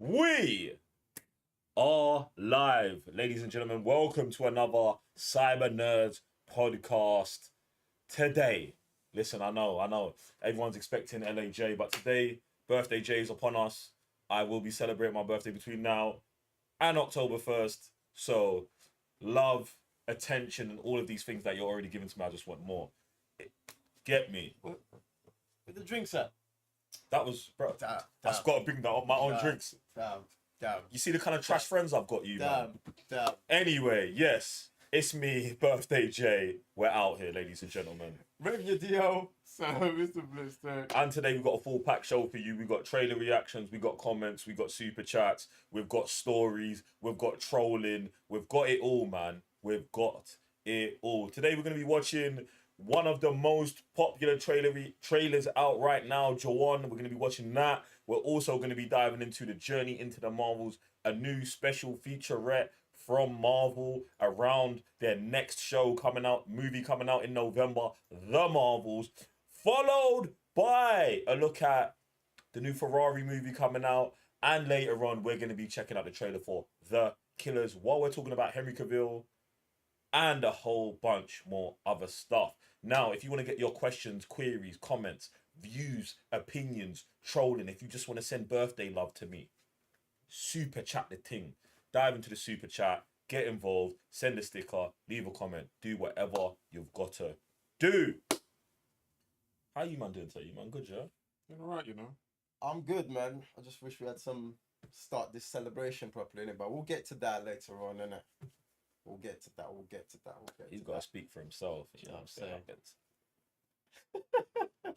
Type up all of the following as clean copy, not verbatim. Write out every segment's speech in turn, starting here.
We are live, ladies and gentlemen. Welcome to another Cyber Nerds podcast. Today, listen, I know, everyone's expecting LAJ, but today, birthday J is upon us. I will be celebrating my birthday between now and October 1st. So, love, attention, and all of these things that you're already giving to me, I just want more. Get me. With the drinks at? That was, bro. Damn. I just got to bring that up my own drinks. Damn. You see the kind of trash friends I've got you, man. Damn. Anyway, yes, it's me, Birthday J. We're out here, ladies and gentlemen. Rip your DO, so Mr. Blister. And today we've got a full pack show for you. We've got trailer reactions, we've got comments, we've got super chats, we've got stories, we've got trolling, we've got it all, man. We've got it all. Today we're going to be watching one of the most popular trailers out right now, Jawan. We're going to be watching that. We're also going to be diving into the Journey into the Marvels, a new special featurette from Marvel around their next show coming out, movie coming out in November, The Marvels, followed by a look at the new Ferrari movie coming out, and later on we're going to be checking out the trailer for The Killers while we're talking about Henry Cavil and a whole bunch more other stuff. Now, if you want to get your questions, queries, comments, views, opinions, trolling, if you just want to send birthday love to me, super chat the thing. Dive into the super chat, get involved, send a sticker, leave a comment, do whatever you've got to do. How you man doing today? You man good, yeah? Doing alright, you know. I'm good, man. I just wish we had start this celebration properly, innit? But we'll get to that later on, innit? We'll get to that. He's got to speak for himself. You know what I'm saying?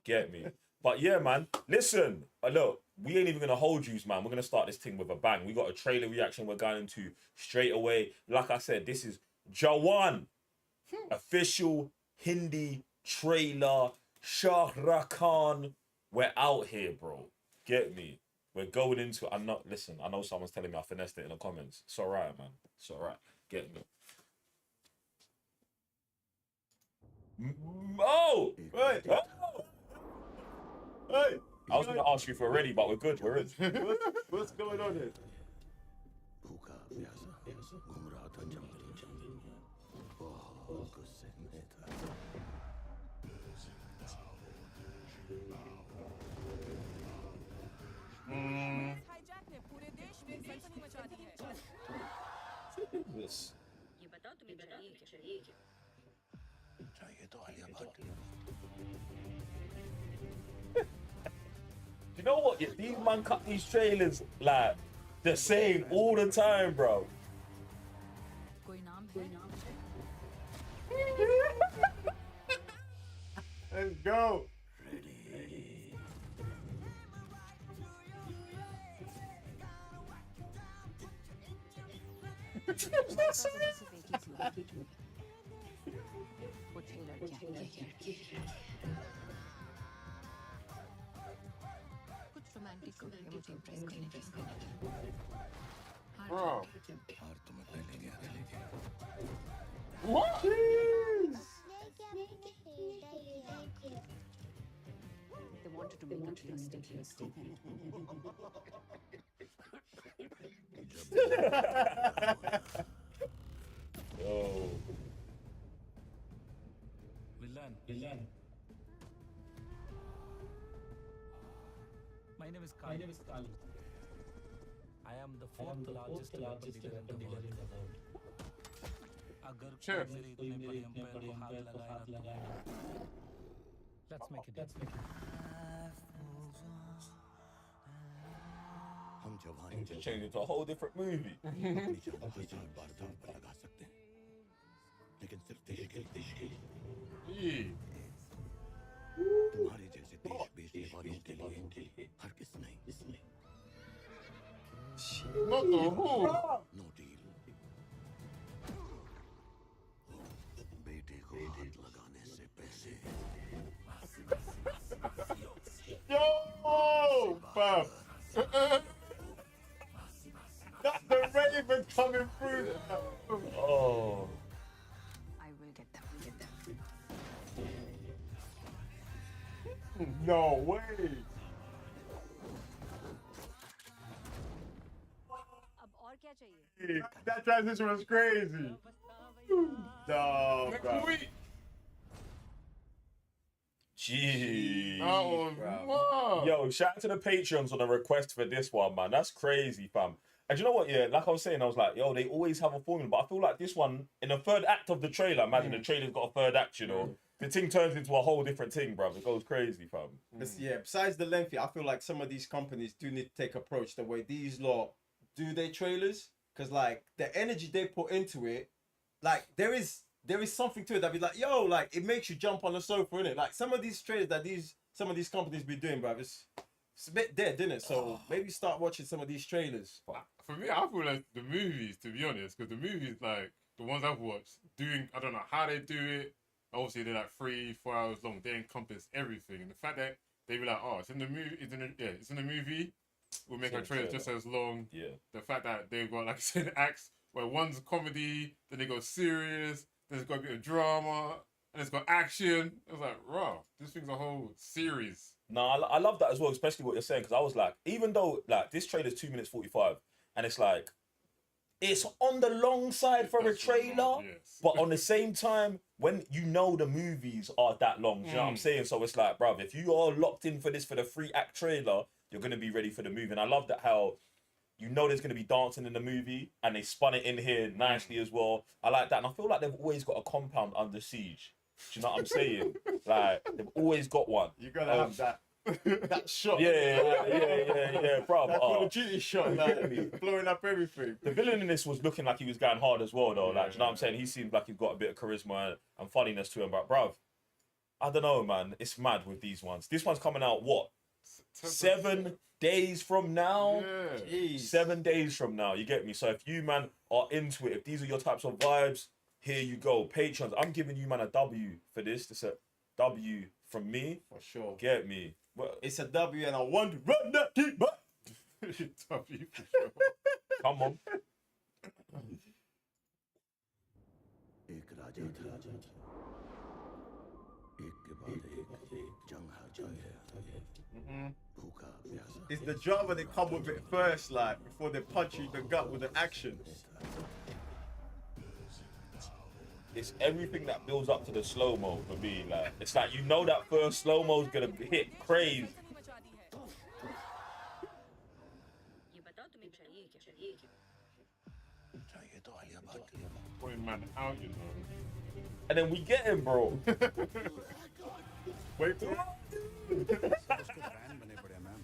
Get me. But yeah, man. Listen, look, we ain't even going to hold you, man. We're going to start this thing with a bang. We got a trailer reaction we're going into straight away. Like I said, this is Jawan. Official Hindi trailer. Shah Rukh Khan. We're out here, bro. Get me. We're going into it. Listen, I know someone's telling me I finessed it in the comments. It's alright, man. It's alright. Get me. Oh! Wait. Oh! Hey! I was going to ask you if we're ready, but we're good. We're in. What's going on here? This. You know what? Yeah, these man cut these trailers like the same all the time, bro. Let's go. कुछ romantic को मुझे impress करने की Bro. What? They wanted to make it realistic. Yo. Villain. My name is Kali. I am the fourth largest weapon dealer in the world. अगर Sure. मेरे इतने बड़े empire को हाथ लगाया let's make it. हम जवान Need to change it to a whole different movie. अपनी जान हजार बार दांव पर लगा सकते हैं, लेकिन सिर्फ देश के लिए तुम्हारे जैसे देश बेचने वालों के लिए हर किस नहीं What the who? No deal बेटे को हाथ लगाने से पैसे Yo, fam. That's the Raven coming through. Oh. I will get them. No way. क्या चाहिए? That transition was crazy. No, Next bro. week. Jeez. That was bro. mad. Yo, shout out to the Patreons on the request for this one, man. That's crazy, fam. And you know what? Yeah, like I was saying, I was like, yo, they always have a formula, but I feel like this one, in the third act of the trailer, imagine the trailer's got a third act, you know, the thing turns into a whole different thing, bruv. It goes crazy, fam. Yeah, besides the lengthy, I feel like some of these companies do need to take approach the way these lot do their trailers, because like the energy they put into it, like there is something to it that be like, yo, like it makes you jump on the sofa, innit? Like some of these trailers that some of these companies be doing, bruv, it's a bit dead, isn't it? So maybe start watching some of these trailers. For me, I feel like the movies, to be honest, because the movies, like the ones I've watched, I don't know how they do it. Obviously, they're like 3-4 hours long. They encompass everything, and the fact that they be like, oh, it's in the movie, it's in the movie. We'll make our trailer just as long. Yeah. The fact that they've got, like I said, acts where one's comedy, then they go serious, then it's got a bit of drama, and it's got action. It's like, raw. This thing's a whole series. No, I love that as well, especially what you're saying, because I was like, even though like this trailer's 2 minutes 45, and it's like, it's on the long side for a That's trailer, long, yes. but on the same time, when you know the movies are that long, you know what I'm saying? So it's like, bruv, if you are locked in for this for the 3-act trailer, you're gonna be ready for the movie. And I love that how you know there's gonna be dancing in the movie, and they spun it in here nicely as well. I like that, and I feel like they've always got a compound under siege. Do you know what I'm saying? Like they've always got one. You gotta have that that shot. Yeah, bro. That Call of Duty shot, like blowing up everything. The villain in this was looking like he was going hard as well, though. Like, do you know what I'm saying? He seems like he's got a bit of charisma and funniness to him. But, bruv, I don't know, man. It's mad with these ones. This one's coming out, what? 7 days from now? Yeah. Jeez. 7 days from now, you get me? So if you, man, are into it, if these are your types of vibes, here you go. Patrons, I'm giving you, man, a W for this. It's a W from me. For sure. Get me? Well, It's a W and I want to run that keep back. W for sure. come on. एक राजा था एक के बाद एक जंग हार जाए भूखा प्यासा It's the drama that come with it first, like before they punch you in the gut with the action. It's everything that builds up to the slow-mo for me. Like, it's like, you know that first slow-mo's gonna hit crazy. चाहिए तो Alia Bhatt Putting man out, you know. And then we get him, bro. Wait for it. उसके fan बने पड़े ma'am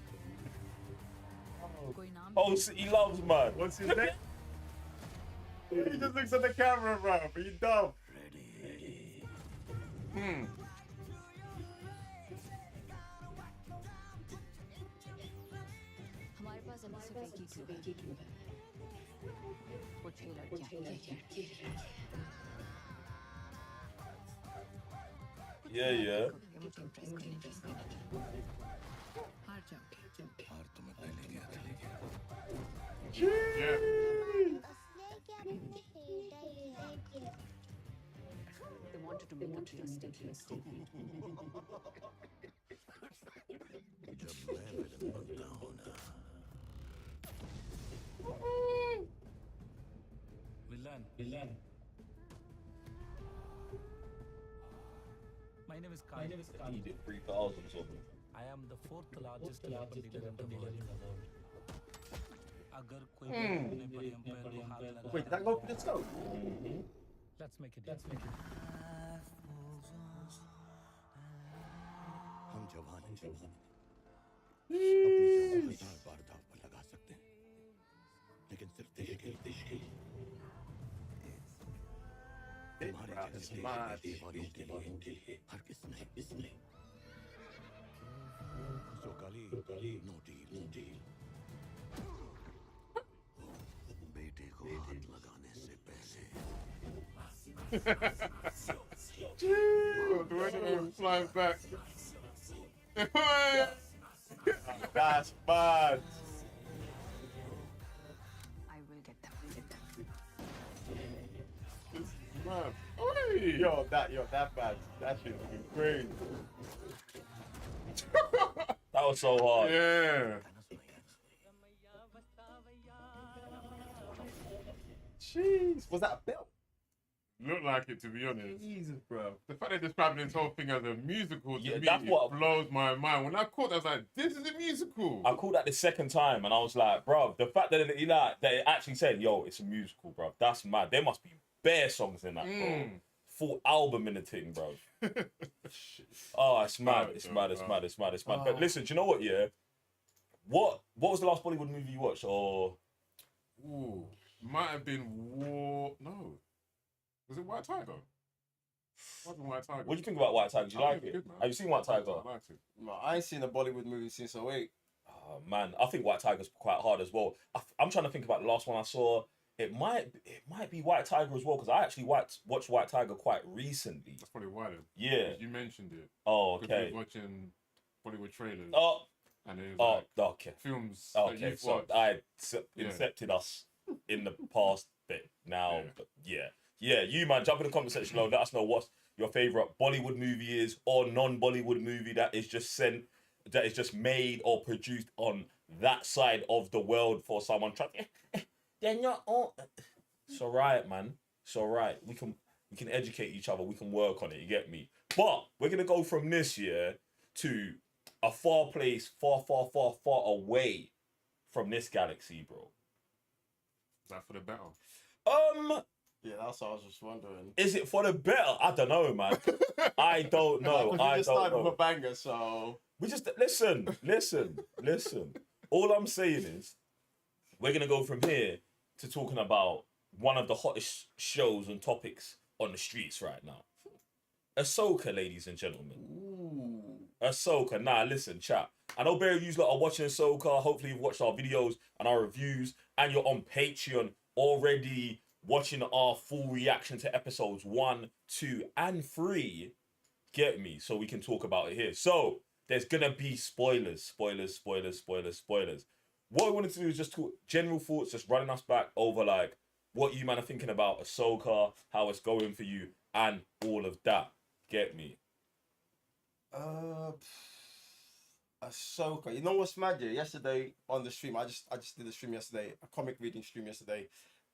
कोई नाम Oh, he loves, man. What's his name? He just looks at the camera, bro. Are you dumb? हमारे पास अभी सिर्फ एक ही clue है वो 6 लड़कियां Yeah. ये मुझे इम्प्रेस करने हार जाओगे हार तो मैं पहले गया था Yeah. they wanted to make a clear statement जब मैं विलन बनता हूँ ना Villain. My name is Kyle. He did 3,000 something. I am the 4th largest weapon dealer in the world. अगर कोई अपने परियम पर तो हाथ लगा Wait, did that go for the scope? Let's make it. हम जवान हैं अपनी जान 1000 बार दांव पर लगा सकते हैं लेकिन सिर्फ देश के तुम्हारे जैसे दीवानों के लिए हर किसने सो काली नो डील बेटे को हाथ लगाने से पहले The way they were flying back. That's bad. I will get them Man. Oi. Yo, that bad. That shit looking crazy. That was so hard. Yeah. Jeez, was that a belt? Look like it, to be honest. Jesus, bro. The fact they described this whole thing as a musical to Yeah, me that's what- blows my mind. When I caught that, I was like, this is a musical. I called that the second time, and I was like, bro, the fact that it actually said, yo, it's a musical, bro. That's mad. There must be bare songs in that, bro. Full album in the thing, bro. Oh, it's mad. Right, It's bro, mad. It's right. mad. It's mad. It's mad. Oh. But listen, do you know what? Yeah. What was the last Bollywood movie you watched? Or Ooh, might have been War. No, was it White Tiger? Might have been White Tiger. what do you think about White Tiger? Do you I like think it? it's good, man. Have you seen White Tiger? I liked it. No, I ain't seen a Bollywood movie since 08. Oh, man, I think White Tiger's quite hard as well. I'm trying to think about the last one I saw. It might be White Tiger as well, because I actually watched White Tiger quite recently. That's probably why then. Yeah. You mentioned it. Oh, Because we okay. were watching Bollywood trailers. Oh, And it was oh, like okay. films that Okay, you've so watched. I Yeah. incepted us in the past bit now. Yeah. But yeah, you man, jump in the comment section below. Let us know what your favorite Bollywood movie is, or non-Bollywood movie that is just made or produced on that side of the world for someone trying. They're not all. It's alright, man. It's alright. We can educate each other. We can work on it. You get me? But we're gonna go from this year to a far place, far away from this galaxy, bro. Is that for the better? Yeah, that's what I was just wondering. Is it for the better? I don't know, man. I don't know. Because I we just don't started with know. a banger, so... We just listen. All I'm saying is, we're gonna go from here to talking about one of the hottest shows and topics on the streets right now. Ahsoka, ladies and gentlemen. Ooh. Ahsoka. Nah, listen, chat. I know Barry, you lot are watching Ahsoka. Hopefully you've watched our videos and our reviews, and you're on Patreon already watching our full reaction to episodes 1, 2, and 3. Get me? So we can talk about it here. So there's gonna be spoilers. What I wanted to do is just talk general thoughts, just running us back over like what you man are thinking about Ahsoka, how it's going for you, and all of that. Get me? Ahsoka. You know what's mad? Yeah? Yesterday on the stream, I just did a stream yesterday, a comic reading stream yesterday,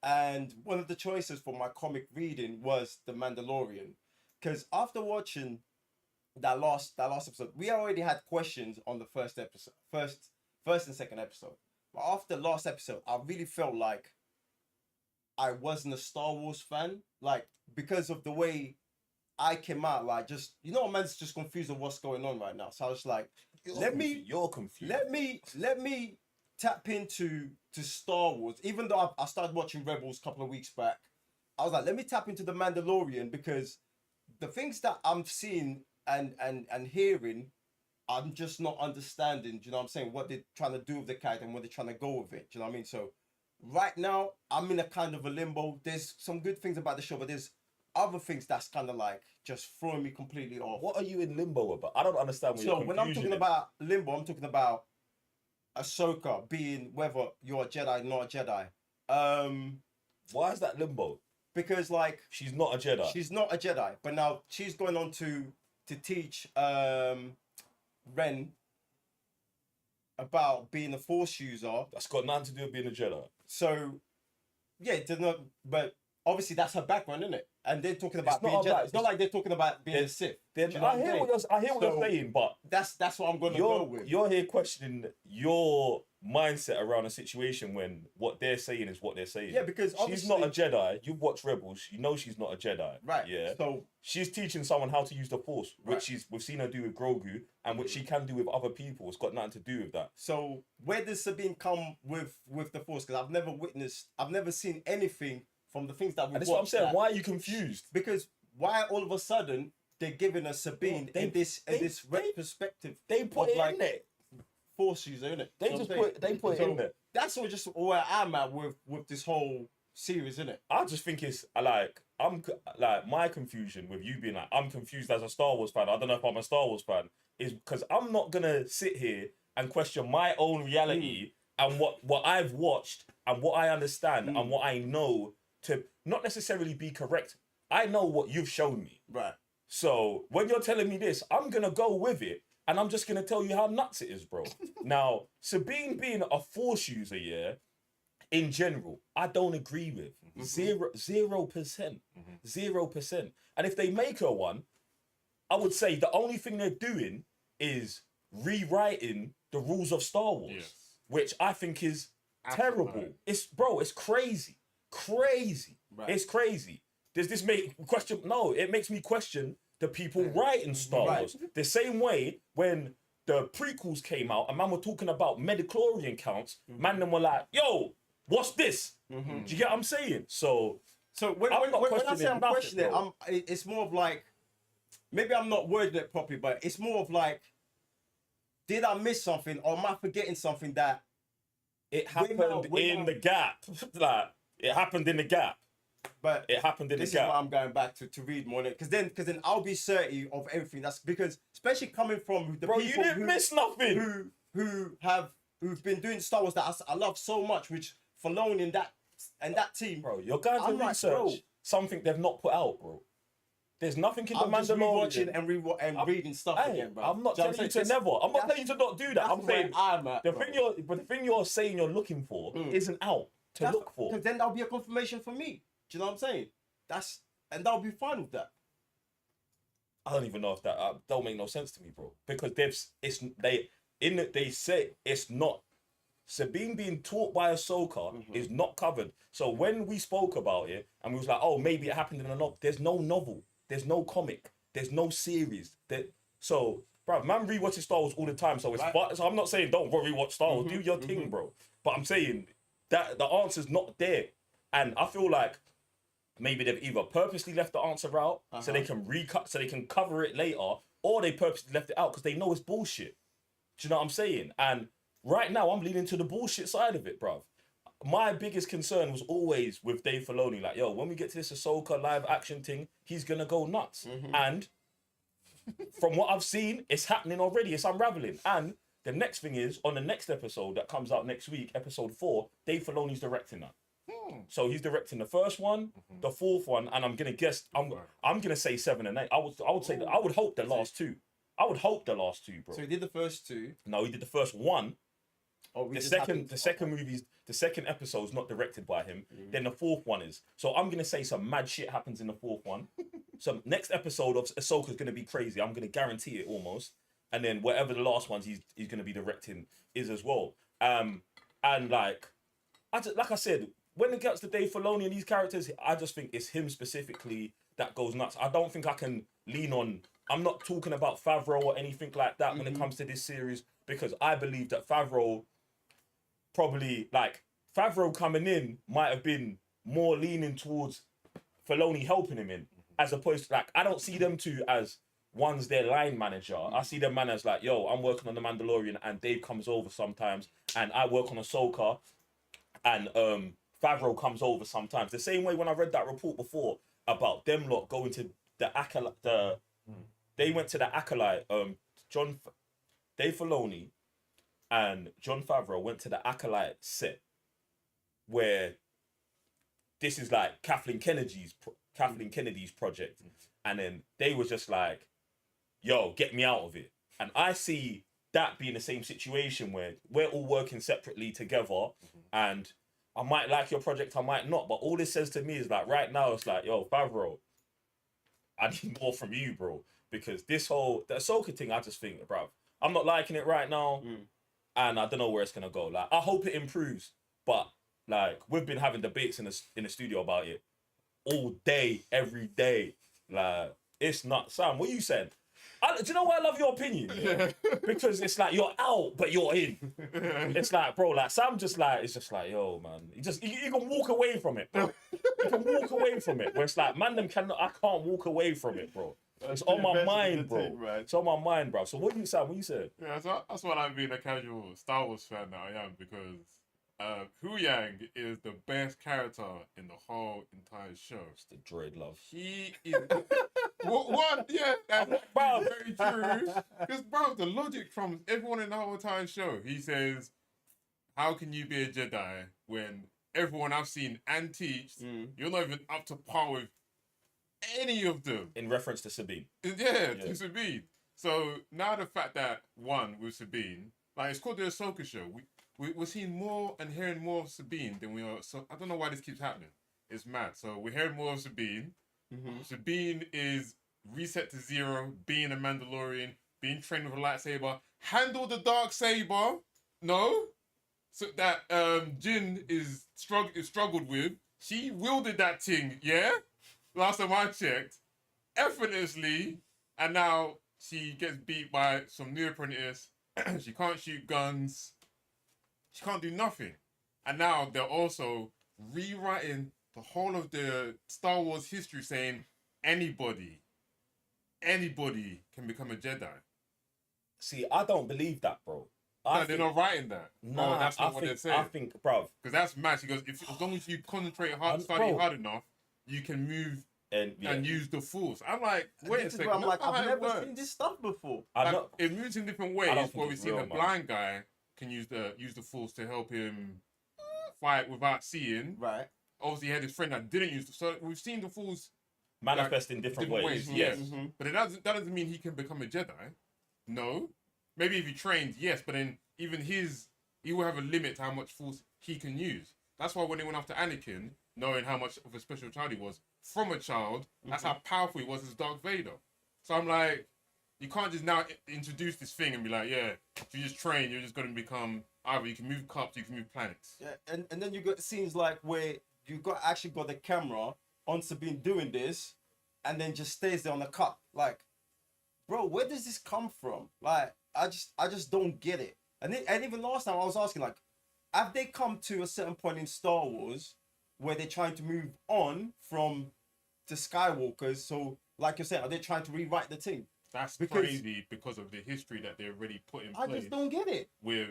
and one of the choices for my comic reading was The Mandalorian, because after watching that last episode, we already had questions on the first and second episode, but after last episode, I really felt like I wasn't a Star Wars fan, like because of the way I came out, like just man's just confused on what's going on right now. So I was like, You're confused. let me tap into Star Wars. Even though I started watching Rebels a couple of weeks back, I was like, let me tap into The Mandalorian, because the things that I'm seeing and hearing, I'm just not understanding. Do you know what I'm saying? What they're trying to do with the character and what they're trying to go with it. Do you know what I mean? So right now, I'm in a kind of a limbo. There's some good things about the show, but there's other things that's kind of like just throwing me completely off. What are you in limbo about? I don't understand what So your when I'm confusion talking is. about limbo, I'm talking about Ahsoka being whether you're a Jedi, not a Jedi. Why is that limbo? Because like She's not a Jedi. she's not a Jedi, but now she's going on to teach Ren about being a Force user. That's got nothing to do with being a Jedi. So yeah, it does not. But obviously that's her background, isn't it? And they're talking about It's not being about- Jedi. It's not like they're talking about being a There's- Sith. Then Do you know I what I'm hear what saying? you're So- saying, but That's what I'm gonna go with. you're here questioning your mindset around a situation when what they're saying is what they're saying. Yeah, because she's not a obviously- Jedi. You've watched Rebels. You know she's not a Jedi. Right. Yeah. So She's teaching someone how to use the Force, which Right. we've seen her do with Grogu, and which she can do with other people. It's got nothing to do with that. So where does Sabine come with the Force? Because I've never seen anything from the things that we've And that's what I'm watched. saying. that- Why are you confused? Because why all of a sudden they're giving us Sabine They- in this they- perspective They put of it like in there. Force user, innit? They You know just what I'm put saying? it in there. That's all just where I'm at with this whole series, innit? I just think it's like my confusion with you being like I'm confused as a Star Wars fan. I don't know if I'm a Star Wars fan is because I'm not gonna sit here and question my own reality and what I've watched and what I understand and what I know to not necessarily be correct. I know what you've shown me. Right. So when you're telling me this, I'm gonna go with it, and I'm just gonna tell you how nuts it is, bro. Now, Sabine being a Force user, yeah, in general, I don't agree with. 0%. 0%. And if they make her one, I would say the only thing they're doing is rewriting the rules of Star Wars, Yes. which I think is terrible. Absolutely. It's crazy. Crazy. Right. It's crazy. Does this make question? No, it makes me question the people writing Star Right. Wars. The same way when the prequels came out and man were talking about midichlorian counts, man them were like, yo, what's this? Do you get what I'm saying? So when I'm not I say questioning I'm nothing, questioning, bro. it's more of like, maybe I'm not wording it properly, but it's more of like, did I miss something or am I forgetting something that it happened We're in now- the gap. Like it happened in the gap. But It happened in this the is gap. why I'm going back to read more, because then I'll be certain of everything. That's because, especially coming from the Bro, you people didn't miss nothing. who've been doing Star Wars that I love so much, which Filoni and that team. Bro, you're going to I'm like, research bro. something they've not put out, bro. There's nothing in the I'm just rewatching Mandalorian. and reading stuff Hey, again, bro. I'm not Do you know telling you what to I'm saying? never. I'm not That's- telling you to not do that. that's I'm saying where I'm at, the bro. thing you're saying you're looking for isn't out to look for. Because then that'll be a confirmation for me. Do you know what I'm saying? And that'll be fine with that. I don't even know if that don't make no sense to me, bro. Because they say it's not. Sabine being taught by Ahsoka is not covered. So when we spoke about it and we was like, oh, maybe it happened in a novel. There's no novel. There's no comic. There's no series. So, bro, man rewatches Star Wars all the time. So so I'm not saying don't rewatch Star Wars. Do your thing, bro. But I'm saying that the answer's not there. And I feel like maybe they've either purposely left the answer out so they can so they can cover it later, or they purposely left it out because they know it's bullshit. Do you know what I'm saying? And right now, I'm leaning to the bullshit side of it, bruv. My biggest concern was always with Dave Filoni, like, yo, when we get to this Ahsoka live action thing, he's gonna go nuts. And from what I've seen, it's happening already. It's unraveling. And the next thing is, on the next episode that comes out next week, episode 4, Dave Filoni's directing that. So he's directing the first one, the fourth one, and I'm gonna guess I'm gonna say 7 and 8. I would say that I would hope the last two. I would hope the last two, bro. So he did the first two. No, he did the first one. Or we The just second the second episode's not directed by him. Then the fourth one is. So I'm gonna say some mad shit happens in the fourth one. So next episode of Ahsoka's gonna be crazy. I'm gonna guarantee it almost. And then whatever the last ones he's gonna be directing is as well. And like I said, when it gets to Dave Filoni and these characters, I just think it's him specifically that goes nuts. I don't think I can lean on. I'm not talking about Favreau or anything like that when it comes to this series, because I believe that Favreau coming in might have been more leaning towards Filoni helping him in, as opposed to, like, I don't see them two as one's their line manager. I see them man as like, yo, I'm working on The Mandalorian and Dave comes over sometimes, and I work on Ahsoka and Favreau comes over sometimes. The same way when I read that report before about them lot going to the Acolyte, they went to the Acolyte, Dave Filoni and Jon Favreau went to the Acolyte set where this is like Kathleen Kennedy's project, and then they were just like, yo, get me out of it. And I see that being the same situation where we're all working separately together, and I might like your project, I might not, but all this says to me is like, right now it's like, yo, Favreau, I need more from you, bro, because the Ahsoka thing, I just think, bro, I'm not liking it right now, and I don't know where it's gonna go. Like, I hope it improves, but like, we've been having debates in the studio about it all day, every day. Like, it's not. Sam, what you said? Do you know why I love your opinion? Yeah? Because it's like you're out, but you're in. It's like, bro, like Sam just like, it's just like, yo, man, you can walk away from it, bro. You can walk away from it. Where it's like, man, I can't walk away from it, bro. It's on my mind, bro. It's on my mind, bro. So what you said? What you said? Yeah, so that's what I'm being a casual Star Wars fan that I am, because Hu Yang is the best character in the whole entire show. It's the droid love. He is what? Yeah, that's Bro. very true. Because, bro, the logic from everyone in the whole entire show, he says, how can you be a Jedi when everyone I've seen and teach, you're not even up to par with any of them? In reference to Sabine. Yeah, to Sabine. So now the fact that, one, with Sabine, like, it's called the Ahsoka show. we're seeing more and hearing more of Sabine than we are. So I don't know why this keeps happening. It's mad. So we're hearing more of Sabine. Mm-hmm. Sabine is reset to 0, being a Mandalorian, being trained with a lightsaber, handle the dark saber. No, so that Jin is struggled with. She wielded that thing, yeah. Last time I checked, effortlessly, and now she gets beat by some new apprentice. She can't shoot guns. She can't do nothing. And now they're also rewriting the whole of the Star Wars history, saying anybody can become a Jedi. See, I don't believe that, bro. They're not writing that. Nah, That's not what they're saying. I think, bruv. Because that's mad. She goes, as long as you concentrate hard, study bro. hard enough, you can move And use the Force. I'm like, wait a This is second. where I'm like, that's not I've how it never works. seen this stuff before. I'm Like, not. it moves in different I ways. don't think Where we it's see real, the man. blind guy can use the Force to help him fight without seeing. Right. Obviously, he had his friend that didn't use. So we've seen the Force Manifest in different ways. Yes. Mm-hmm. but that doesn't mean he can become a Jedi. No, maybe if he trains, yes. But then even he will have a limit to how much Force he can use. That's why when they went after Anakin, knowing how much of a special child he was from a child, that's how powerful he was as Darth Vader. So I'm like, you can't just now introduce this thing and be like, yeah, if you just train, you're just going to become either you can move cups, you can move planets. Yeah, and then you got scenes like where you actually got the camera on Sabine doing this, and then just stays there on the cup. Like, bro, where does this come from? Like, I just don't get it. And even last time I was asking, like, have they come to a certain point in Star Wars where they're trying to move on from the Skywalkers? So, like you're saying, are they trying to rewrite the thing? That's Because- crazy because of the history that they already put in I place just don't get it. with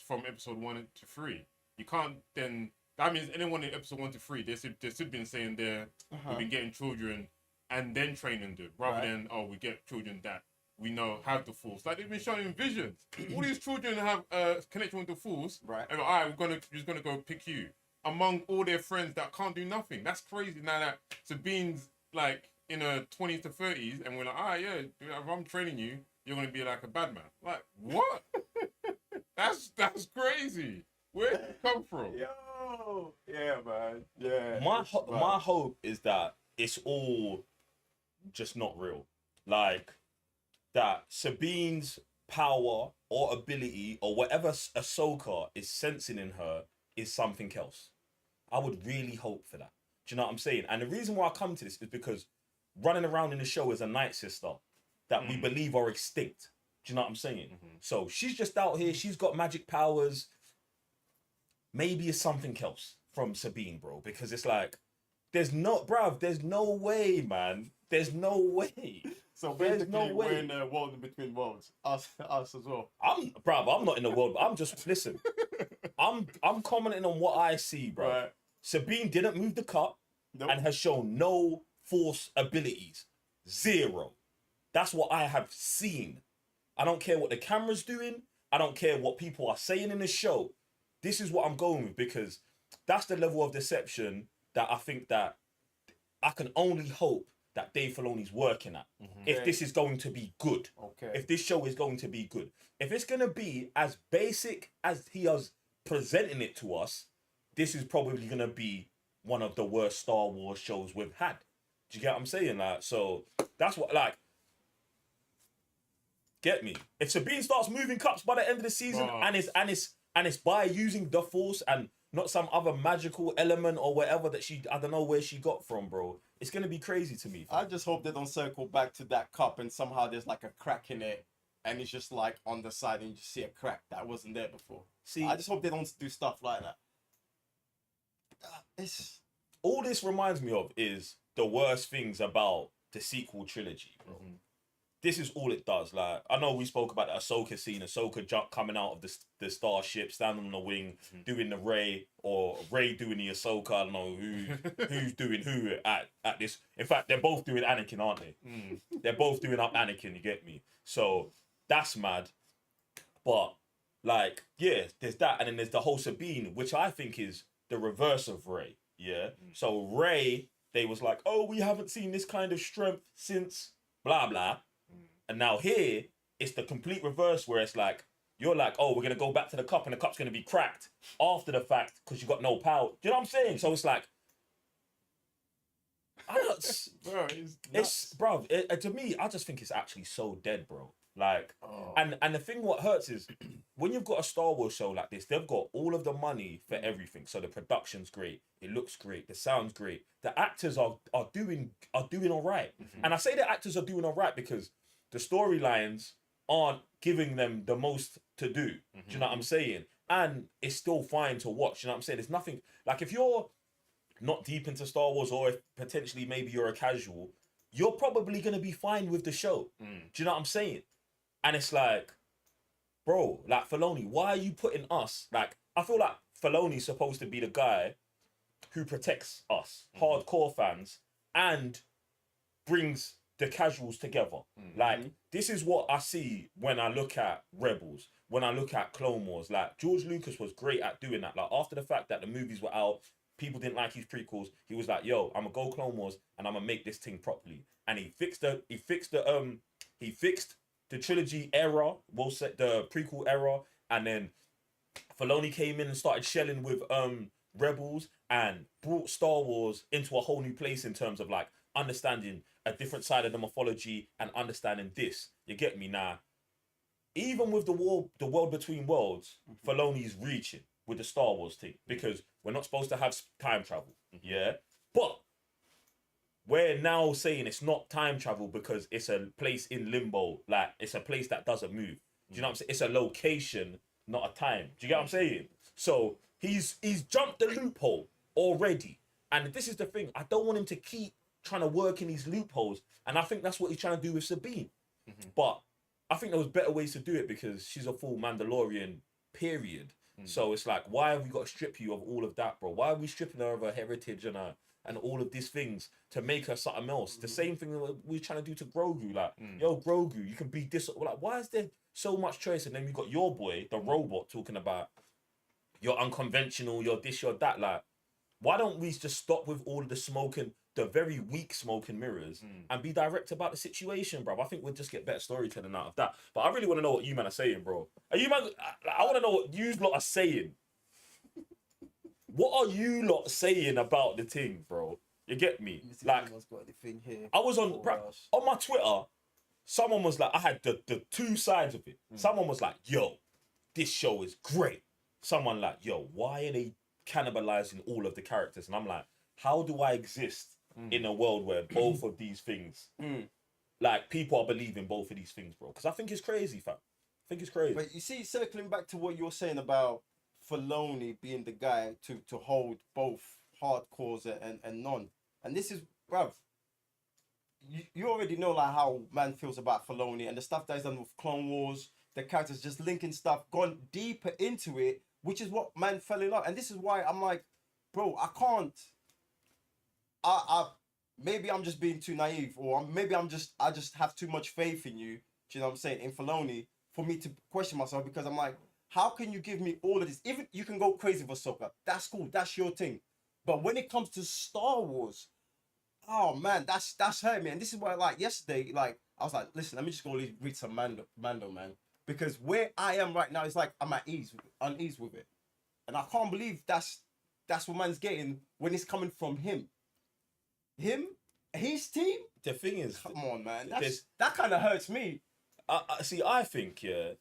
from episode 1 to 3. You can't then. That means anyone in episode 1 to 3, they should been saying we've been getting children and then training them, rather Right. than we get children that we know have the Force. Like they've been showing in visions. All these children have connection with the Force. Right. And all right, we're just gonna go pick you among all their friends that can't do nothing. That's crazy. Now that Sabine's like in her 20s to 30s, and we're like, yeah, if I'm training you, you're gonna be like a bad man. Like what? that's crazy. Where did it come from? Yo, yeah, man, yeah. My hope is that it's all just not real. Like that Sabine's power or ability or whatever Ahsoka is sensing in her is something else. I would really hope for that. Do you know what I'm saying? And the reason why I come to this is because running around in the show is a Night Sister that we believe are extinct. Do you know what I'm saying? So she's just out here. She's got magic powers. Maybe it's something else from Sabine, bro. Because it's like, there's no way, man. There's no way. So There's basically, no we're way. in a world in between worlds. Us as well. I'm not in the world, but I'm just listen. I'm commenting on what I see, bro. Right. Sabine didn't move the cup Nope. and has shown no Force abilities. 0. That's what I have seen. I don't care what the camera's doing. I don't care what people are saying in the show. This is what I'm going with because that's the level of deception that I think that I can only hope that Dave Filoni's working at. If this is going to be good. Okay. If this show is going to be good. If it's going to be as basic as he is presenting it to us, this is probably going to be one of the worst Star Wars shows we've had. Do you get what I'm saying? Like, so that's what, like, get me. If Sabine starts moving cups by the end of the season and it's by using the Force and not some other magical element or whatever that I don't know where she got from, bro. It's gonna be crazy to me. I just hope they don't circle back to that cup and somehow there's like a crack in it and it's just like on the side and you just see a crack that wasn't there before. See, I just hope they don't do stuff like that. It's all this reminds me of is the worst things about the sequel trilogy, bro. This is all it does. Like, I know we spoke about the Ahsoka scene, Ahsoka coming out of the starship, standing on the wing, doing the Rey, or Rey doing the Ahsoka. I don't know who's doing who at this. In fact, they're both doing Anakin, aren't they? They're both doing up Anakin, you get me? So that's mad. But like, yeah, there's that, and then there's the whole Sabine, which I think is the reverse of Rey. Yeah. So Rey, they was like, oh, we haven't seen this kind of strength since blah blah. And now here, it's the complete reverse where it's like, You're like, oh, we're gonna go back to the cup, and the cup's gonna be cracked after the fact because you got no power. Do you know what I'm saying? So it's like, I don't. Bro, It's bro. To me, I just think it's actually so dead, bro. Like, and the thing what hurts is when you've got a Star Wars show like this, they've got all of the money for everything. So the production's great, it looks great, the sound's great, the actors are doing all right. And I say the actors are doing all right because the storylines aren't giving them the most to do. Do you know what I'm saying? And it's still fine to watch. You know what I'm saying? There's nothing like if you're not deep into Star Wars or if potentially maybe you're a casual, you're probably gonna be fine with the show. Do you know what I'm saying? And it's like, bro, like Filoni, why are you putting us? Like, I feel like Filoni's supposed to be the guy who protects us, hardcore fans, and brings the casuals together. Like, this is what I see when I look at Rebels, when I look at Clone Wars. Like, George Lucas was great at doing that. Like, after the fact that the movies were out, people didn't like his prequels, he was like, yo, I'm gonna go Clone Wars and I'm gonna make this thing properly. And he fixed the trilogy era, we'll say the prequel era, and then Filoni came in and started shelling with Rebels and brought Star Wars into a whole new place in terms of like understanding a different side of the mythology and understanding this. You get me now? Even with the world between worlds, Filoni's reaching with the Star Wars thing because we're not supposed to have time travel, yeah? But we're now saying it's not time travel because it's a place in limbo. Like, it's a place that doesn't move. Do you know what I'm saying? It's a location, not a time. Do you get what I'm saying? So he's jumped the loophole already. And this is the thing. I don't want him to keep trying to work in these loopholes. And I think that's what he's trying to do with Sabine. But I think there was better ways to do it because she's a full Mandalorian, period. So it's like, why have we got to strip you of all of that, bro? Why are we stripping her of her heritage and all of these things to make her something else? The same thing that we're trying to do to Grogu. Like, yo, Grogu, you can be this. Like, why is there so much choice? And then we got your boy, the robot, talking about you're unconventional, you're this, you're that. Like, why don't we just stop with all of the smoking, the very weak smoke and mirrors, and be direct about the situation, bro? I think we'll just get better storytelling out of that. But I really want to know what you man are saying, bro. Are you man? I want to know what you lot are saying. What are you lot saying about the thing, bro? You get me? Like, got the thing here. I was on my Twitter. Someone was like, I had the two sides of it. Someone was like, yo, this show is great. Someone like, yo, why are they cannibalizing all of the characters? And I'm like, how do I exist in a world where both of these things, like, people are believing both of these things, bro? Because I think it's crazy, fam. I think it's crazy. But you see, circling back to what you were saying about Filoni being the guy to hold both hardcores and non. And this is, bruv, you already know like how man feels about Filoni and the stuff that he's done with Clone Wars, the characters just linking stuff, gone deeper into it, which is what man fell in love. And this is why I'm like, bro, I can't. I maybe I'm just being too naive, or maybe I just have too much faith in you. Do you know what I'm saying? In Filoni, for me to question myself, because I'm like, how can you give me all of this? Even you can go crazy for Ahsoka. That's cool. That's your thing. But when it comes to Star Wars, oh man, that's hurt me. And this is why, like, yesterday, like, I was like, listen, let me just go read some Mando, man. Because where I am right now is like I'm at unease with it. And I can't believe that's what man's getting when it's coming from him. His team? The thing is, come on, man. That kind of hurts me. I think, yeah,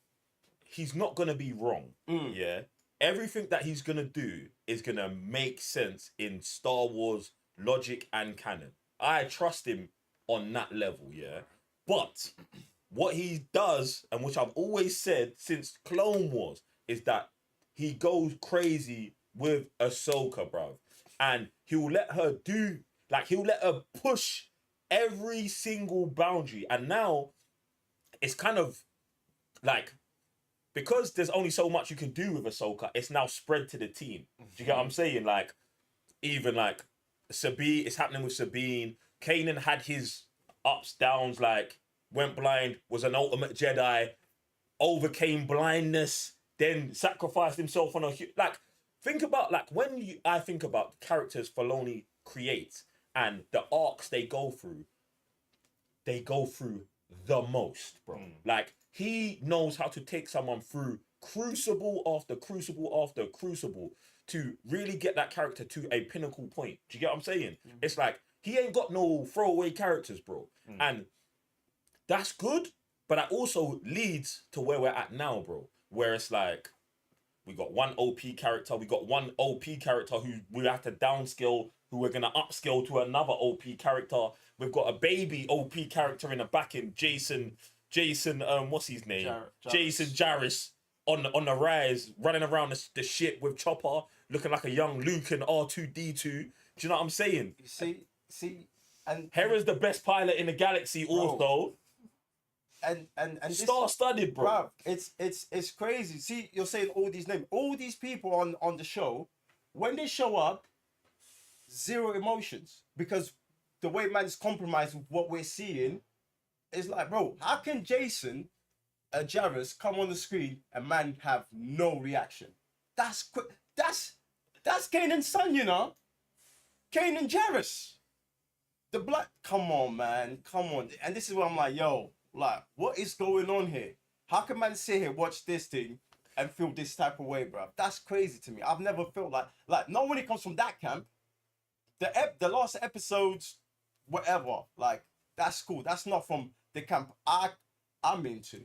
he's not going to be wrong, yeah? Everything that he's going to do is going to make sense in Star Wars logic and canon. I trust him on that level, yeah? But what he does, and which I've always said since Clone Wars, is that he goes crazy with Ahsoka, bruv. And he'll let her push every single boundary. And now it's kind of like, because there's only so much you can do with Ahsoka, it's now spread to the team. Do you get what I'm saying? Like, even like Sabine, it's happening with Sabine. Kanan had his ups, downs, like went blind, was an ultimate Jedi, overcame blindness, then sacrificed himself on a... Like, think about, like, I think about the characters Filoni creates and the arcs they go through the most, bro. Like, he knows how to take someone through crucible after crucible after crucible to really get that character to a pinnacle point. Do you get what I'm saying? It's like he ain't got no throwaway characters, bro. And that's good, but that also leads to where we're at now, bro. Where it's like, we got one OP character, we got one OP character who we have to downscale, who we're gonna upscale to another OP character. We've got a baby OP character in the back in Jason, what's his name? Jason Jarrus on the rise, running around the ship with Chopper, looking like a young Luke and R2D2. Do you know what I'm saying? See, and Hera's the best pilot in the galaxy, also. And Star-studded, bro. It's crazy. See, you're saying all these names, all these people on the show, when they show up, zero emotions, because the way man's compromised with what we're seeing is like, bro, how can Jason Jarrus come on the screen and man have no reaction? That's Kanan's son, you know. Kanan Jarrus. The black, come on, man, come on. And this is where I'm like, yo, like, what is going on here? How can man sit here, watch this thing, and feel this type of way, bro? That's crazy to me. I've never felt like not when it comes from that camp. The last episodes, whatever, like, that's cool. That's not from the camp I'm into.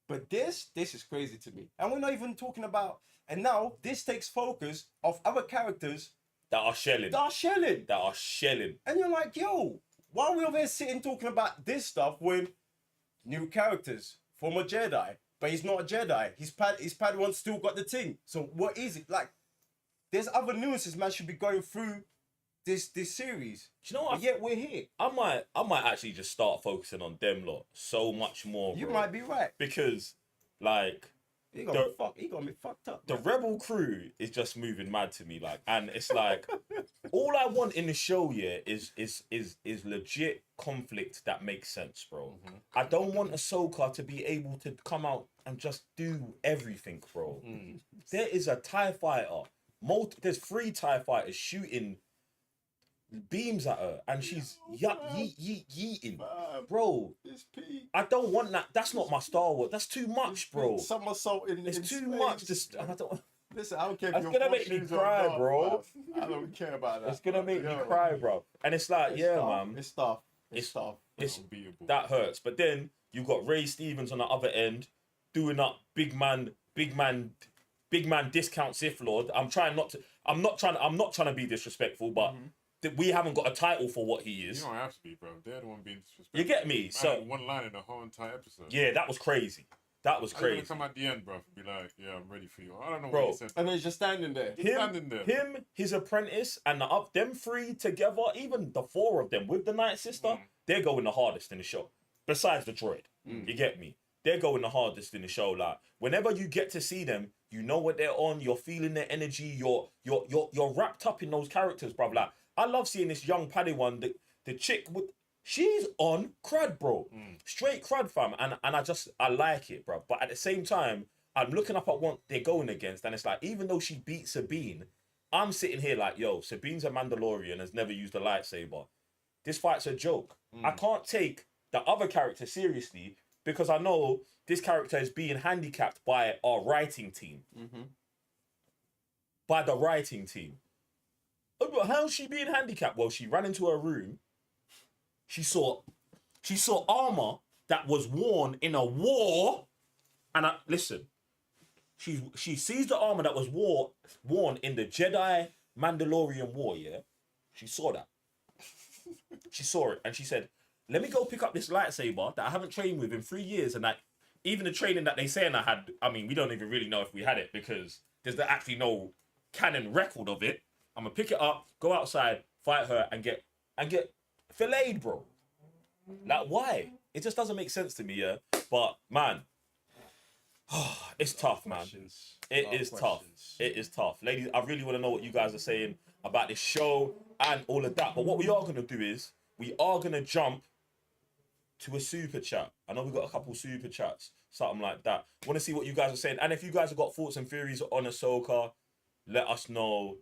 But this is crazy to me. And we're not even talking about, and now this takes focus of other characters that are shelling. And you're like, yo, why are we over here sitting talking about this stuff when new characters, former Jedi, but he's not a Jedi. His Padawan still got the thing. So what is it? Like, there's other nuances man should be going through this series. Do you know what? But yet we're here. I might actually just start focusing on them lot so much more, bro. You might be right. Because, like, he got me fucked up. The Rebel crew is just moving mad to me, like, and it's like all I want in the show, yeah, is legit conflict that makes sense, bro. I don't want Ahsoka to be able to come out and just do everything, bro. There is a TIE fighter, there's 3 TIE fighters shooting beams at her, and she's yeeting, bro. I don't want that. That's not my Star Wars. That's too much, bro. Somersault in It's too much. I don't. Listen, I don't care. It's gonna make me cry, bro. I don't care about that. It's gonna make me cry, bro. And it's like, man. It's tough. It's tough. It's unbeatable. that hurts. But then you got Ray Stevens on the other end doing up big man discount Sith Lord. I'm not trying to be disrespectful, but we haven't got a title for what he is. You don't have to be, bro. They're the one being disrespectful. You get me? So one line in the whole entire episode. Yeah, that was crazy. That was crazy. I'm gonna come at the end, bro, and be like, "Yeah, I'm ready for you." I don't know Bro. what he said. And then he's just standing there. Him, his apprentice, and them 3 together, even the 4 of them with the Night Sister, they're going the hardest in the show. Besides the droid, you get me? They're going the hardest in the show. Like, whenever you get to see them, you know what they're on. You're feeling their energy. You're wrapped up in those characters, bro. Like, I love seeing this young Padawan, the chick with. She's on crud, bro. Straight crud, fam. And I like it, bro. But at the same time, I'm looking up at what they're going against. And it's like, even though she beat Sabine, I'm sitting here like, yo, Sabine's a Mandalorian, has never used a lightsaber. This fight's a joke. I can't take the other character seriously because I know this character is being handicapped by our writing team. By the writing team. How's she being handicapped? Well, she ran into her room. She saw armor that was worn in a war, and listen, she sees the armor that was worn in the Jedi Mandalorian War. Yeah, she saw that. She saw it, and she said, "Let me go pick up this lightsaber that I haven't trained with in 3 years, and that even the training that they saying I had. I mean, we don't even really know if we had it because there's actually no canon record of it. I'm gonna pick it up, go outside, fight her, and get filleted, bro. Like, why? It just doesn't make sense to me, yeah. But man, it's tough, man. It is tough. It is tough, ladies. I really want to know what you guys are saying about this show and all of that. But what we are gonna do is we are gonna jump to a super chat. I know we got a couple super chats, something like that. Want to see what you guys are saying, and if you guys have got thoughts and theories on Ahsoka, let us know.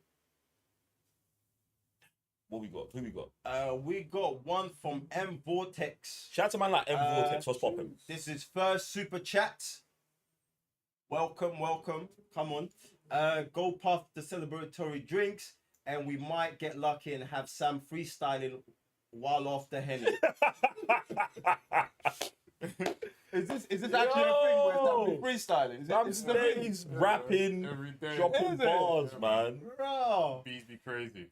What we got? Who we got? We got one from M Vortex. Shout out to man like M Vortex. What's popping? This is first super chat. Welcome, welcome. Come on. Go past the celebratory drinks, and we might get lucky and have Sam freestyling while off the Henny. Is this actually a thing where Sam freestyling? Sam stays rapping, every day. dropping Is it? bars, man. Bro. Bees be crazy.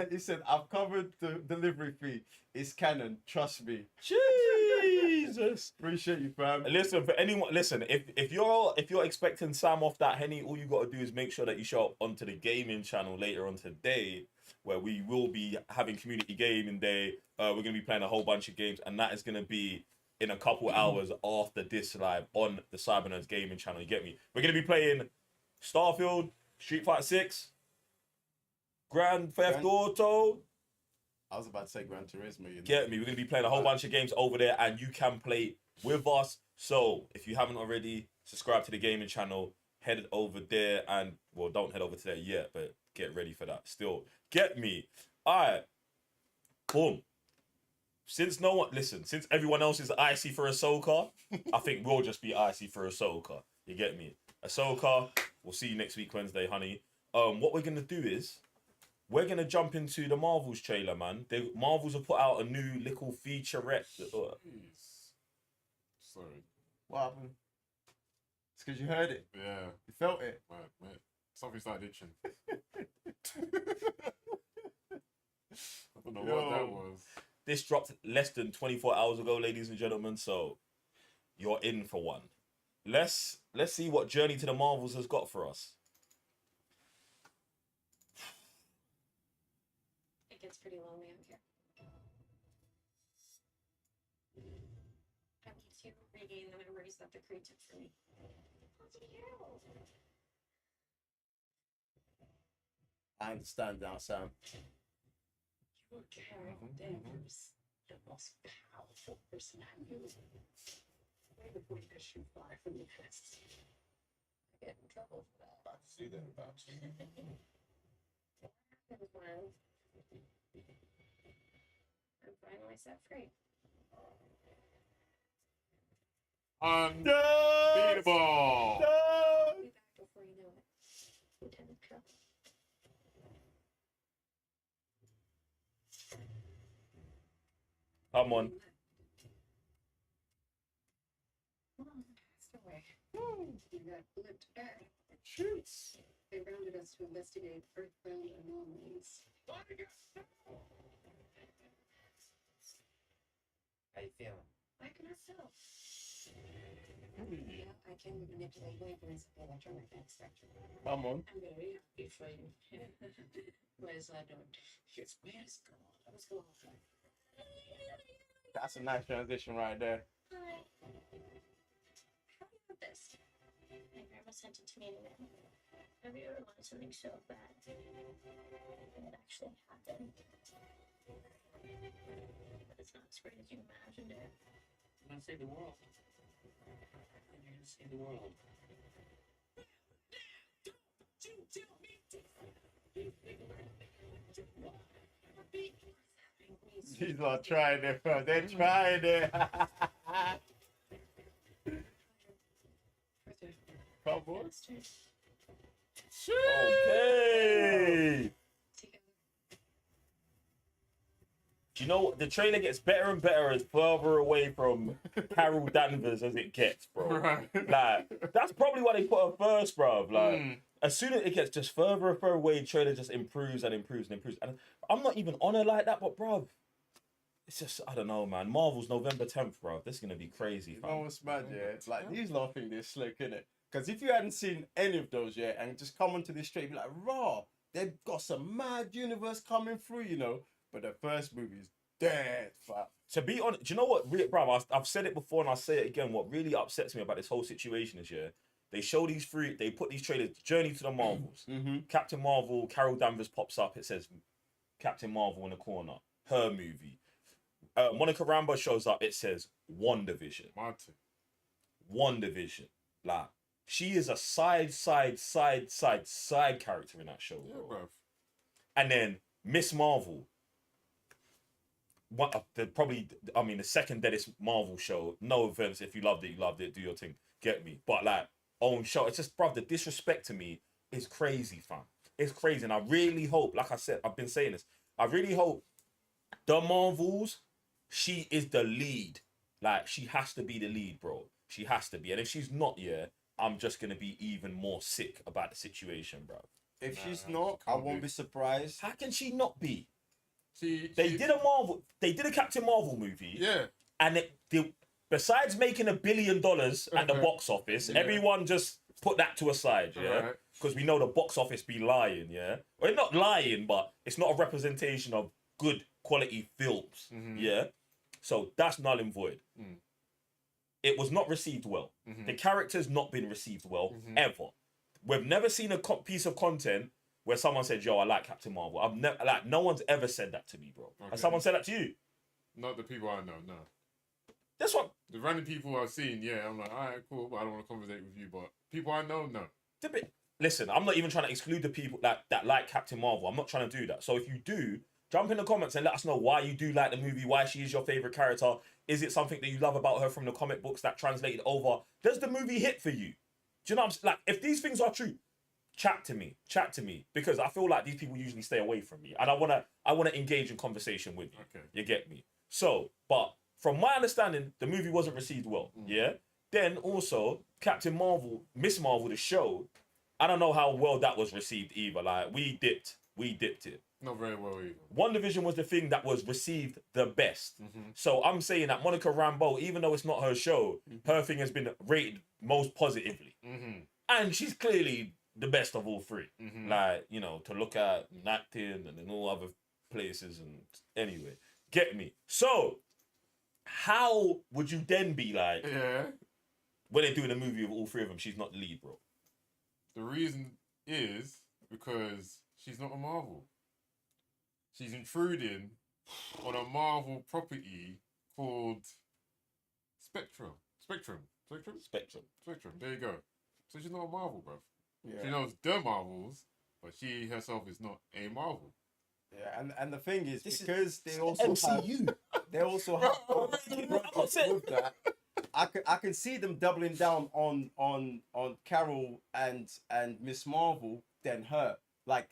He said, I've covered the delivery fee. It's canon. Trust me. Jesus. Appreciate you, fam. Listen, for anyone, listen. If you're expecting Sam off that Henny, all you got to do is make sure that you show up onto the gaming channel later on today, where we will be having community gaming day. We're gonna be playing a whole bunch of games, and that is gonna be in a couple hours after this live on the Cybernerds gaming channel. You get me? We're gonna be playing Starfield, Street Fighter 6, Grand Theft Auto. I was about to say Gran Turismo. You know? Get me? We're gonna be playing a whole bunch of games over there, and you can play with us. So if you haven't already, subscribe to the gaming channel. Head over there, and well, don't head over to there yet, but get ready for that. Still, get me? All right, boom. Since everyone else is icy for Ahsoka, I think we'll just be icy for Ahsoka. You get me? Ahsoka. We'll see you next week, Wednesday, honey. What we're gonna do is, we're going to jump into the Marvels trailer, man. Marvels have put out a new little featurette. Jeez. Sorry. What happened? It's because you heard it. Yeah. You felt it. Mate. Something started itching. I don't know what that was. This dropped less than 24 hours ago, ladies and gentlemen, so you're in for one. Let's see what Journey to the Marvels has got for us. It gets pretty lonely out here. I need to regain the memories that the Kree took from me. I understand now, Sam. Your Carol Danvers, the most powerful person I knew. Where the point does she fly from the past? I get in trouble for that. I can see that about you. Never mind. I'm finally set free. Unbeatable! I'll be back before you know it. Lieutenant Cavil. Come on. Mom passed away. You got blipped back. Shoots. They rounded us to investigate earthbound anomalies. How you feeling? Like myself. Yeah, I can manipulate wavelengths of the electromagnetic spectrum. Come on. I'm very happy for you. Where's I don't? Here's where's God? What's going on? That's a nice transition right there. Hi. How do you have this? My grandma sent it to me in the mail. Have you ever wanted something so bad? It actually happened. But it's not as great as you imagined it. I'm gonna save the world. And you're gonna save the world. These are trying it, fam. They're trying it. Come on. Okay. Do you know what? The trailer gets better and better as further away from Carol Danvers as it gets, bro. Right. Like, that's probably why they put her first, bro. Like, as soon as it gets just further and further away, the trailer just improves and improves and improves. And I'm not even on her like that, but, bro, it's just, I don't know, man. Marvel's November 10th, bro. This is going to be crazy, You fam. know what's mad, yeah? It's like, these lot think they're slick, innit? Because if you hadn't seen any of those yet and just come onto this straight, be like, raw, they've got some mad universe coming through, you know? But the first movie is dead, fam. To be honest, do you know what, bro? I've said it before and I'll say it again. What really upsets me about this whole situation is, yeah, they show these three, they put these trailers, Journey to the Marvels. Captain Marvel, Carol Danvers pops up. It says Captain Marvel in the corner. Her movie. Monica Rambeau shows up. It says WandaVision. Martin. WandaVision. Like, she is a side character in that show, Yeah, bro. bro. And then Miss Marvel, the second deadest Marvel show. No offense, if you loved it, you loved it. Do your thing, get me. But like own show, it's just, bruv, the disrespect to me is crazy, fam. It's crazy, and I really hope, like I said, I've been saying this. I really hope the Marvels, she is the lead. Like, she has to be the lead, bro. She has to be, and if she's not, I'm just gonna be even more sick about the situation, bro. If she's not, I won't be surprised. How can she not be? They Did a Captain Marvel movie. Yeah. And besides making $1 billion at the box office, everyone just put that to a side, yeah? Because we know the box office be lying, yeah? Well, not lying, but it's not a representation of good quality films, yeah? So that's null and void. It was not received well. The character's not been received well, ever. We've never seen a piece of content where someone said, yo, I like Captain Marvel. I've never, like, no one's ever said that to me, bro. Has someone said that to you? Not the people I know, no. That's what... The random people I've seen, yeah, I'm like, all right, cool, but I don't want to conversate with you. But people I know, no. Listen, I'm not even trying to exclude the people that like Captain Marvel. I'm not trying to do that. So if you do, jump in the comments and let us know why you do like the movie, why she is your favorite character. Is it something that you love about her from the comic books that translated over? Does the movie hit for you? Do you know what I'm saying? Like, if these things are true, chat to me, because I feel like these people usually stay away from me, and I wanna engage in conversation with you. Okay. You get me? So, but from my understanding, the movie wasn't received well. Yeah. Then also Captain Marvel, Miss Marvel, the show, I don't know how well that was received either. Like, we dipped it. Not very well either. WandaVision was the thing that was received the best. So I'm saying that Monica Rambeau, even though it's not her show, her thing has been rated most positively. And she's clearly the best of all three. Like, you know, to look at in acting and in all other places. And anyway, get me. So, how would you then be like, when they're doing a movie with all three of them, she's not the lead, bro? The reason is because she's not a Marvel. She's intruding on a Marvel property called Spectrum. There you go. So she's not a Marvel, bruv. Yeah. She knows the Marvels, but she herself is not a Marvel. Yeah, and the thing is, This because is they also MCU. they also have with that. I can see them doubling down on Carol and Miss Marvel than her. Like,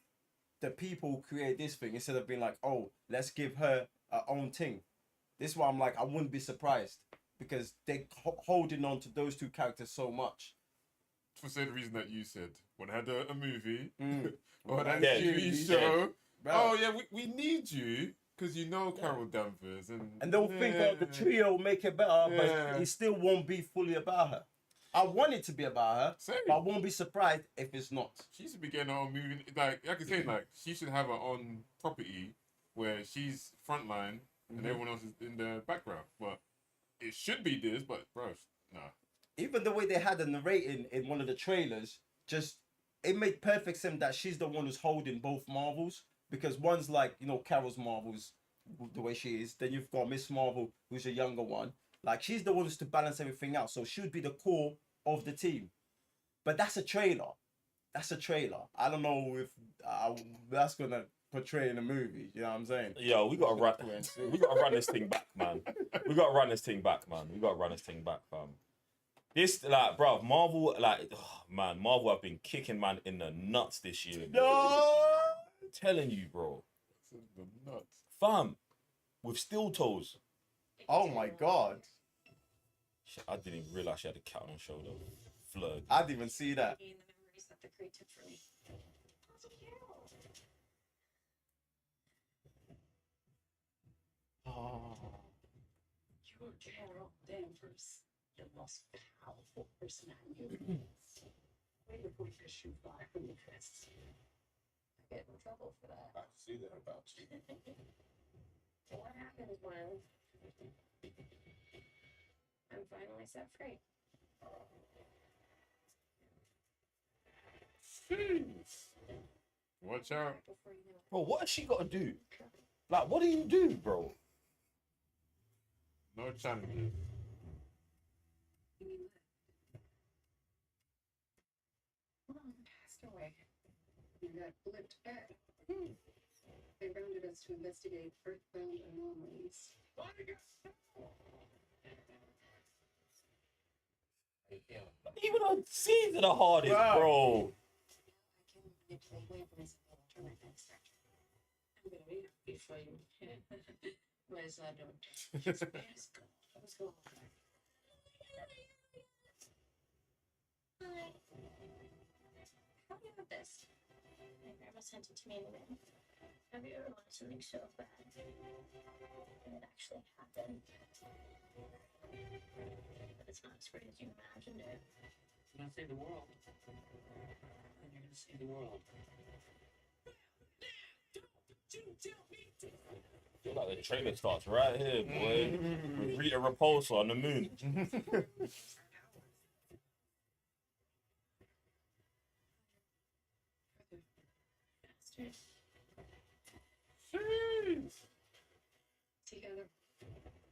the people who create this thing, instead of being like, oh, let's give her her own thing. This is why I'm like, I wouldn't be surprised, because they're holding on to those two characters so much. For the same reason that you said, when I had a movie or Right. had Yeah, a TV show, Bro. oh yeah, we need you because you know Carol Danvers, and they'll think, oh, the trio will make it better, but it still won't be fully about her. I want it to be about her, Same. but I won't be surprised if it's not. She should be getting her own movie. Like I can say, like she should have her own property where she's frontline and everyone else is in the background. But it should be this, but bro, nah. Even the way they had the narrating in one of the trailers, just, it made perfect sense that she's the one who's holding both Marvels, because one's like, you know, Carol's Marvels, the way she is. Then you've got Miss Marvel, who's a younger one. Like, she's the one who's to balance everything out. So she would be the core of the team. But that's a trailer. I don't know if that's gonna portray in a movie. You know what I'm saying? Yo, we gotta run this thing back, man. We gotta run this thing back, fam. This, like, bro, Marvel, like, oh, man, Marvel have been kicking man in the nuts this year. No! I'm telling you, bro. The nuts. Fam, with steel toes. Oh my god. Shit, I didn't even realize she had a cat on her shoulder. Flood. I didn't even see that. The memories that the crate took for me. How's it feel? Oh. You're Carol Danvers, the most powerful person I knew. Way to push the shoe fly from your fists. I get in trouble for that. I see that about you. So what happens when I'm finally set free? Watch out. Before you know it. Bro, what has she got to do? Like, what do you do, bro? No challenges. You mean what? Mom passed away. You got blipped back. They rounded us was to investigate earthbound anomalies. Even the scenes are the hardest, Wow. bro. I can manipulate wavelengths of electromagnetic spectrum. I'm gonna read it before you. Whereas I don't. Where's go? Let's go. Hi. How do you have this? My grandma sent it to me in the mail. Have you ever wanted something so bad? And it actually happened. But it's not as great as you imagined it. You're gonna save the world. And you're gonna save the world. I feel like the trailer starts right here, boy. With Rita Repulsa on the moon. Together.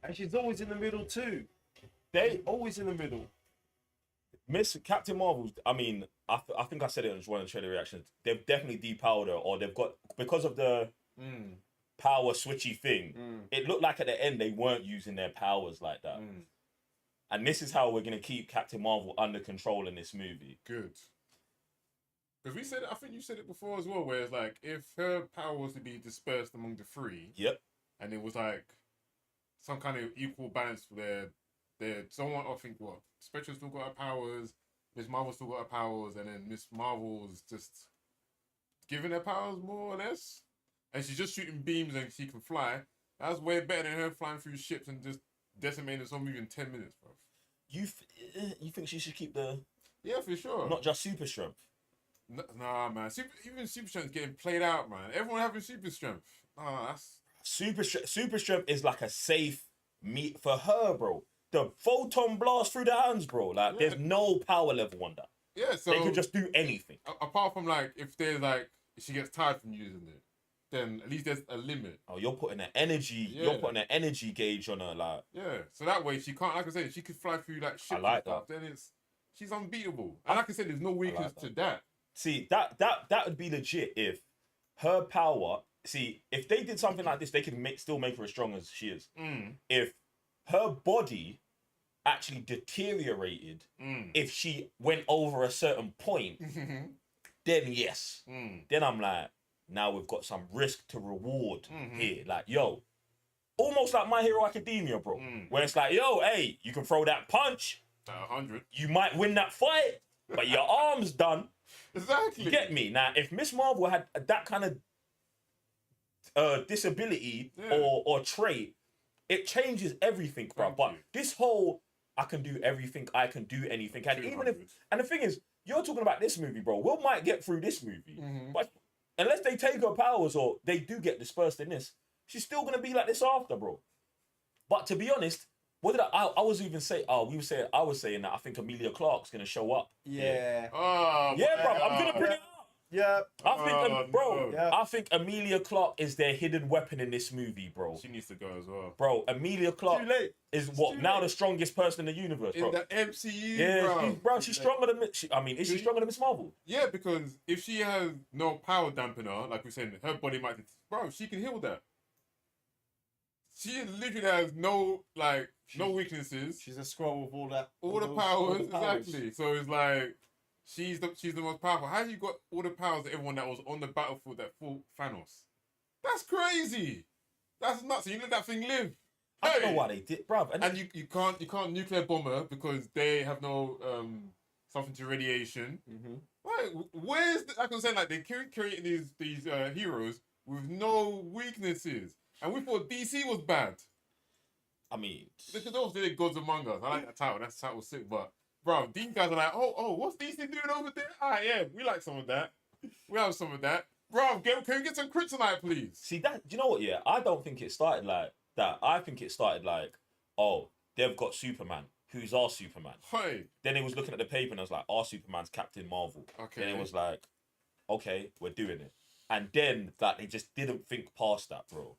And she's always in the middle too. They Always in the middle. Miss Captain Marvel's. I mean, I think I said it in one of the trailer reactions. They've definitely depowered her, or they've got, because of the power switchy thing. It looked like at the end they weren't using their powers like that. And this is how we're gonna keep Captain Marvel under control in this movie. Good. Because we said, I think you said it before as well, where it's like, if her power was to be dispersed among the three, Yep. and it was like some kind of equal balance where someone, I think, what, Spectre still got her powers, Miss Marvel still got her powers, and then Miss Marvel's just giving her powers more or less, and she's just shooting beams and she can fly. That's way better than her flying through ships and just decimating some movie in 10 minutes, bro. You think she should keep the Yeah, for sure. not just super strength? Nah, man. Even super strength is getting played out, man. Everyone having super strength. Nah, that's Super strength is like a safe meat for her, bro. The photon blast through the hands, bro. Like, there's no power level on that. yeah. So They could just do anything. apart from like if there's like if she gets tired from using it, then at least there's a limit. Oh, you're putting an energy. Yeah. You're putting an energy gauge on her, like. Yeah. So that way she can't. Like I said, she could fly through like ships like and stuff. Then she's unbeatable. And like I said, there's no weakness to that. See, that would be legit if her power. See, if they did something like this, they could still make her as strong as she is. If her body actually deteriorated, if she went over a certain point, then yes. Then I'm like, now we've got some risk to reward here. Like, yo, almost like My Hero Academia, bro. Where it's like, yo, hey, you can throw that punch. 100. You might win that fight, but your arm's done. Exactly. You get me? Now, if Miss Marvel had that kind of disability or trait, it changes everything, bro. Thank But you. this whole, I can do everything, I can do anything. And even if, 200. and the thing is, you're talking about this movie, bro. We might get through this movie. But unless they take her powers or they do get dispersed in this, she's still going to be like this after, bro. But to be honest, what did I was even say? Oh, I was saying that I think Amelia Clark's going to show up. Yeah. Oh, Yeah, bro. I'm going to bring it up. Yeah. I think, bro, no. Yeah. I think Amelia Clark is their hidden weapon in this movie, bro. She needs to go as well. Bro, Amelia Clark Too late. is It's what too now late. the strongest person in the universe, bro. In the MCU, Yeah, bro. she's stronger than. Is she stronger than Miss Marvel? Yeah, because if she has no power dampener, like we said, her body might. Bro, she can heal that. She literally has no weaknesses. She's a scroll with all that. All the powers, exactly. So it's like she's the most powerful. How you got all the powers of everyone that was on the battlefield that fought Thanos? That's crazy. That's nuts. You let that thing live. I don't know Hey! why they did, bruv. And you can't nuclear bomb her because they have no something to radiation. Like, where's like I'm saying, like they creating these heroes with no weaknesses, and we thought DC was bad. I mean, Because obviously they're gods among us. I like that title. That title was sick. But bro, these guys are like, oh, what's DC doing over there? Ah, yeah, we like some of that. We have some of that. Bro, can we get some kryptonite, please? see that? Do you know what? Yeah, I don't think it started like that. I think it started like, oh, they've got Superman. Who's our Superman? Hey, Then it was looking at the paper and I was like, our Superman's Captain Marvel. Okay. Then it was like, okay, we're doing it. And then like they just didn't think past that, bro.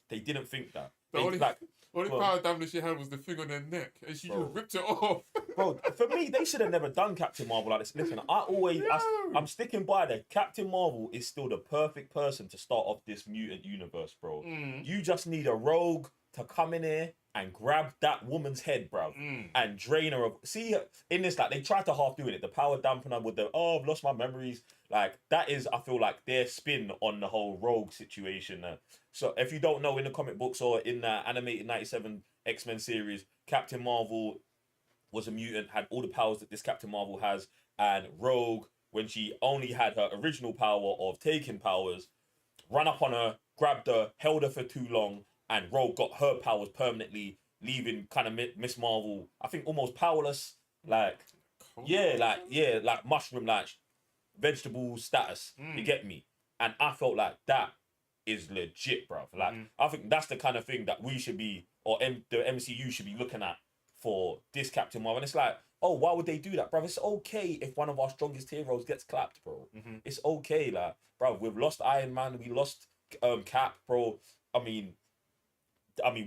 They didn't think that. The only, like, only go on. power damage she had was the thing on her neck, and she Bro. just ripped it off. Bro, for me, they should have never done Captain Marvel like this. Listen, I'm sticking by that. Captain Marvel is still the perfect person to start off this mutant universe, bro. You just need a rogue to come in here and grab that woman's head, bro, and drain her. See, in this, like, they tried to half doing it. The power dampener with the, oh, I've lost my memories. Like, that is, I feel like, their spin on the whole rogue situation. So, if you don't know, in the comic books or in the animated 97 X-Men series, Captain Marvel was a mutant, had all the powers that this Captain Marvel has, and Rogue, when she only had her original power of taking powers, ran up on her, grabbed her, held her for too long, and Rogue got her powers permanently, leaving kind of Miss Marvel, I think, almost powerless, like mushroom, like vegetable status. You get me? And I felt like that is legit, bruv. Like, I think that's the kind of thing that we should be, or the MCU should be looking at for this Captain Marvel. And it's like, oh, why would they do that, bruv? It's okay if one of our strongest heroes gets clapped, bro. It's okay, like, bruv, we've lost Iron Man, we lost Cap, bro. I mean,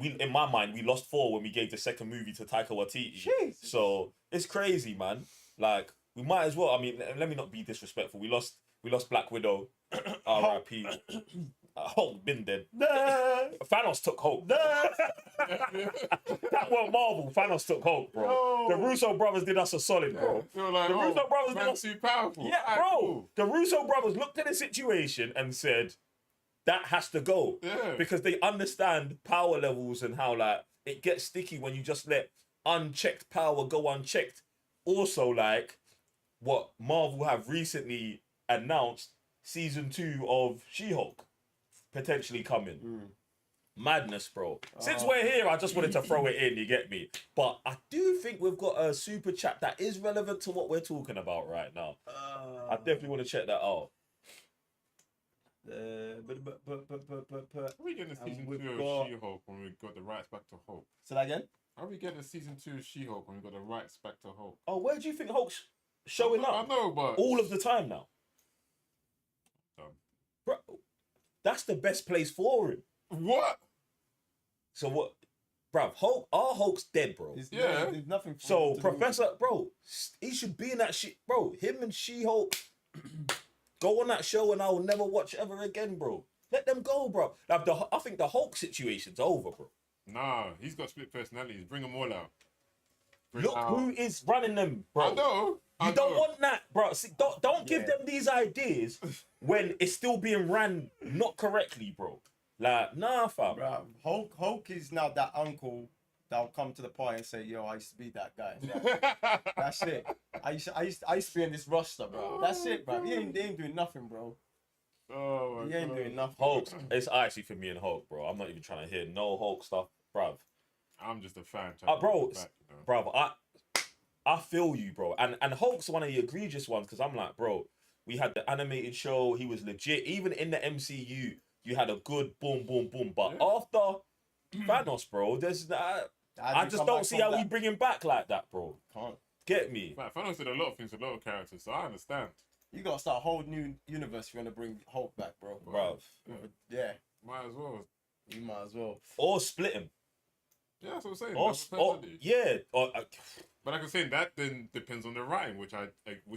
we, in my mind, we lost Thor when we gave the second movie to Taika Waititi. Jeez. So it's crazy, man. Like, we might as well. I mean, let me not be disrespectful. We lost Black Widow, R.I.P. Hulk been dead. Thanos took Hulk. That wasn't Marvel. Thanos took Hulk, bro. No. The Russo brothers did us a solid, bro. They were like, The Russo brothers did man's us. too powerful. Yeah, Alright, bro. cool. The Russo brothers looked at the situation and said, that has to go. Yeah. Because they understand power levels and how, like, it gets sticky when you just let unchecked power go unchecked. Also, like, what Marvel have recently announced, season 2 of She-Hulk potentially coming. Madness, bro. Since we're here, I just wanted to throw it in, you get me? But I do think we've got a super chat that is relevant to what we're talking about right now. I definitely want to check that out. Are we getting a season 2 of She-Hulk when we got the rights back to Hulk? Say that again? Are we getting a season 2 of She-Hulk when we got the rights back to Hulk? Oh, where do you think Hulk's showing I up? know, but All of the time now. Dumb. Bro, that's the best place for him. What? So what? Bruv, Hulk's dead, bro. There's nothing for So him to Professor, bro, he should be in that shit, bro. Him and She-Hulk go on that show, and I will never watch ever again, bro. Let them go, bro. Like, I think the Hulk situation's over, bro. Nah, he's got split personalities. Bring them all out. Look who is running them, bro. I know. You don't want that, bro. See, don't give them these ideas when it's still being ran not correctly, bro. Like, nah, fam. Bruh, Hulk is now that uncle that'll come to the party and say, yo, I used to be that guy. That's it. I used to be in this roster, bro. That's it, bro. They ain't doing nothing, bro. Oh, He ain't doing nothing. Hulk, it's actually for me and Hulk, bro. I'm not even trying to hear no Hulk stuff, bruv. I'm just a fan. Bro, bruv, I feel you, bro. And Hulk's one of the egregious ones, because I'm like, bro, we had the animated show, he was legit. Even in the MCU, you had a good boom, boom, boom. But after Thanos, bro, there's I just don't see how we bring him back like that, bro. Can't. Get me? Man, Thanos did a lot of things with a lot of characters, so I understand. You gotta start a whole new universe if you're gonna bring Hulk back, bro. Bruv. Yeah, Might as well. you might as well. Or split him. Yeah, that's what I'm saying. Or yeah. But like I'm saying, that then depends on the writing, which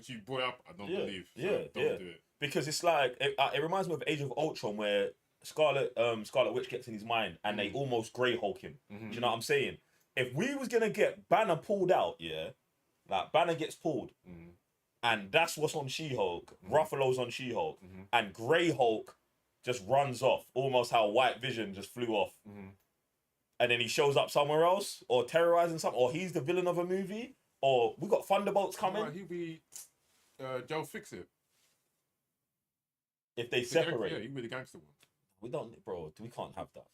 you brought up. I don't believe. So don't do it. Because it's like it reminds me of Age of Ultron, where Scarlet Witch gets in his mind and they almost Grey Hulk him. Do you know what I'm saying? If we was gonna get Banner pulled out, like Banner gets pulled, and that's what's on She-Hulk. Ruffalo's on She-Hulk, and Grey Hulk just runs off, almost how White Vision just flew off. And then he shows up somewhere else, or terrorizing something, or he's the villain of a movie, or we got Thunderbolts coming. He'll be Joe Fix-It. If they separate. Yeah, he'll be the gangster one. We don't, bro, we can't have that.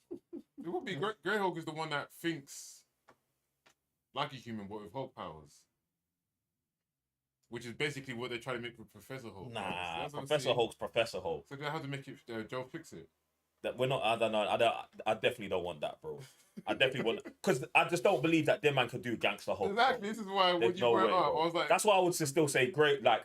It would be Grey Hulk is the one that thinks like a human, but with Hulk powers. Which is basically what they try to make with Professor Hulk. Nah, Professor Hulk's Professor Hulk. So they have to make it Joe Fix-It. That we're not. I don't know. I definitely don't want that, bro. I definitely want, because I just don't believe that them man could do gangster Hulk. Exactly. Bro. This is why when There's you no brought way, it up, bro. I was like, that's why I would still say great. Like,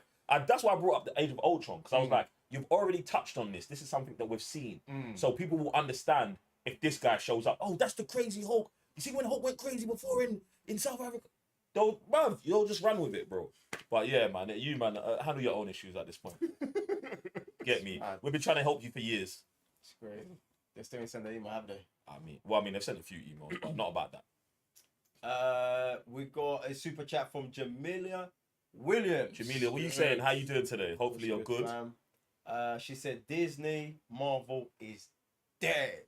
that's why I brought up the Age of Ultron, because I was like, you've already touched on this. This is something that we've seen, so people will understand if this guy shows up. Oh, that's the crazy Hulk. You see when Hulk went crazy before in South Africa? You'll just run with it, bro. But yeah, man, you man, handle your own issues at this point. Get me? We've been trying to help you for years. It's great. They still ain't sent the email, have they? I mean, they've sent a few emails, but not about that. We got a super chat from Jamelia Williams. Jamelia, what are you saying? How you doing today? Hopefully you're good. She said Disney Marvel is dead.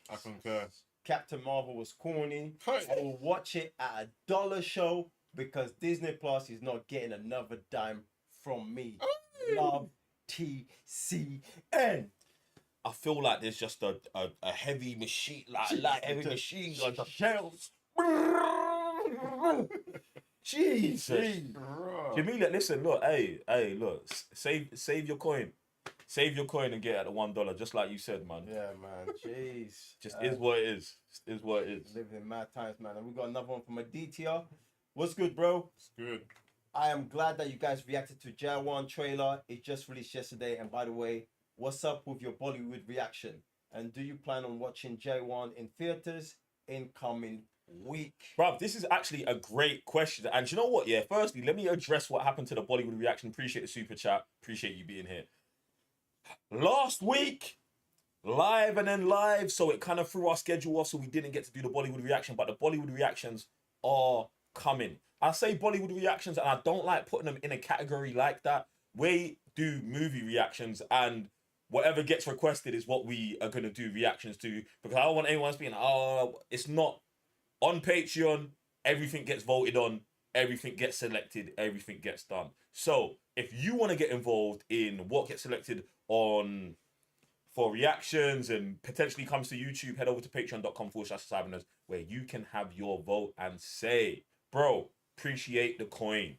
I concur. Captain Marvel was corny. I will watch it at $1 show because Disney Plus is not getting another dime from me. Love TCN. I feel like there's just a heavy machine, like heavy machine gun. Shells. Jesus. Jamelia, listen, look, hey, look, save your coin. Save your coin and get it at the $1, just like you said, man. Yeah, man. Jeez. Just is what it is. Is what it is. Living in mad times, man. And we got another one from a DTR. What's good, bro? It's good. I am glad that you guys reacted to Jawan trailer. It just released yesterday. And by the way, what's up with your Bollywood reaction? And do you plan on watching Jawan in theaters in coming week? Bruv, this is actually a great question. And you know what? Yeah, firstly, let me address what happened to the Bollywood reaction. Appreciate the super chat. Appreciate you being here. Last week, live and then live, so it kind of threw our schedule off, so we didn't get to do the Bollywood reaction, but the Bollywood reactions are coming. I say Bollywood reactions, and I don't like putting them in a category like that. We do movie reactions, and whatever gets requested is what we are going to do reactions to, because I don't want anyone being, it's not on Patreon, everything gets voted on, everything gets selected, everything gets done. So if you want to get involved in what gets selected on for reactions and potentially comes to YouTube, head over to patreon.com/Cyberners, where you can have your vote and say, bro, appreciate the coin.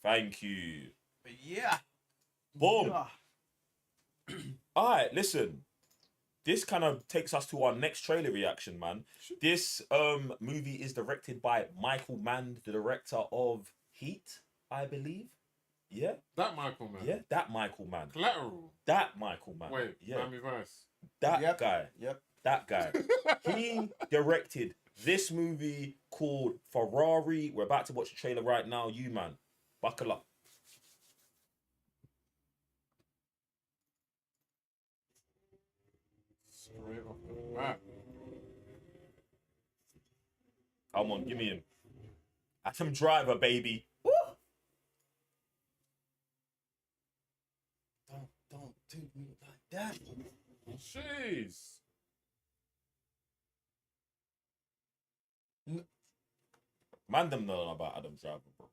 Thank you. Yeah. Boom. All right, listen. This kind of takes us to our next trailer reaction, man. This movie is directed by Michael Mann, the director of Heat, I believe. Yeah? That Michael Mann. Yeah, that Michael Mann. Collateral. That Michael Mann. Wait, yeah. Miami Vice. That guy. Yep. That guy. He directed this movie called Ferrari. We're about to watch the trailer right now. You, man. Buckle up. Straight off the bat. Come on, give me him. Atom Driver, baby. Woo! Don't do me like that. Jeez. Man, them know about Adam Driver, bro.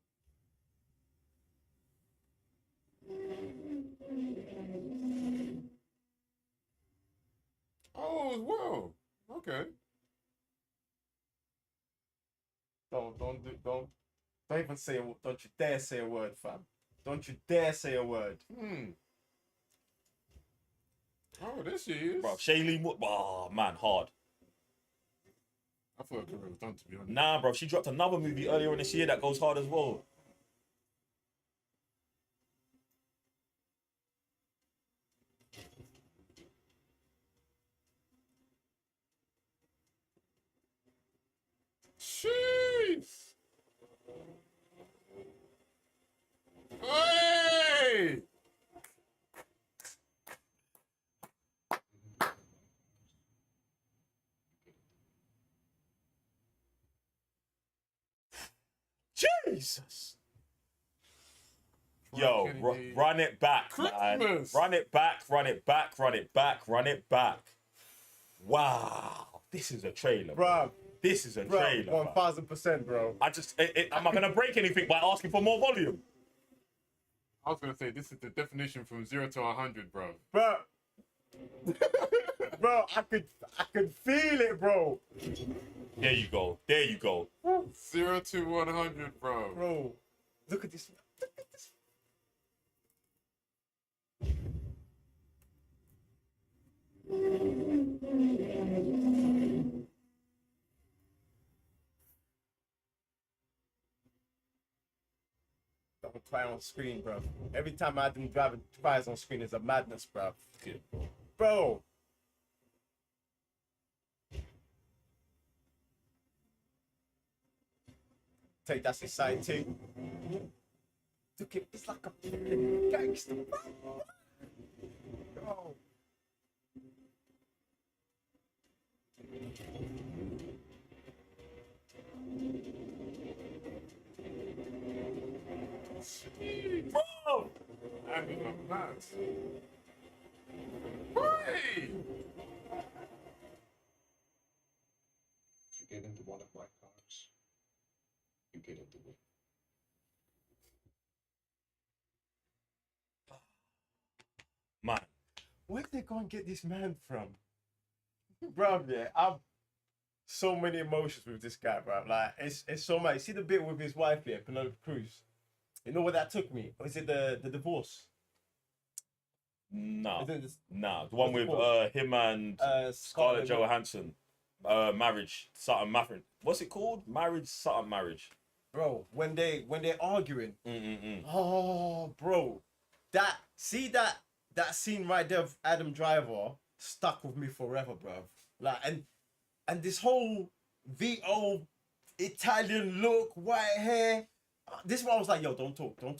Oh, well. Okay. Don't even say don't you dare say a word, fam. Don't you dare say a word. Oh, there she is. Bro, Shailene Wood. Oh, man, hard. I thought it was done, to be honest. Nah, bro, she dropped another movie earlier in this year that goes hard as well. Jeez. Hey! Jesus. Yo, run it back, man. Christmas. Run it back, run it back, run it back, run it back. Wow. This is a trailer, Bro. This is a trailer. 1000%, bro. I just, am I going to break anything by asking for more volume? I was going to say, this is the definition from 0 to 100, bro. Bro. Bro, I could feel it, bro. There you go. There you go. 0 to 100, bro. Bro, look at this. Look at this. Don't cry on screen, bro. Every time Adam Driver cries on screen is a madness, bro. Good. Bro. Take that's his side too. Look at it's like a fucking gangster. Bro. Bro! And we got plans. Hey! If you get into one of my cars, you get into it. Man. Where'd they go and get this man from? Bro, yeah, I've so many emotions with this guy, bro. Like, it's so much. See the bit with his wife here, Penelope Cruz? You know where that took me? Or is it the divorce? Nah. Is it this- Nah. The one What's it with called? him and Scarlett Scarlett Johansson. Marriage. Something marriage. What's it called? Marriage. Something marriage. Bro, when they're arguing. Mm-mm-mm. Oh, bro. That scene right there of Adam Driver stuck with me forever, bro. Like, and this whole VO Italian look, white hair. This one I was like, yo, don't talk, bro.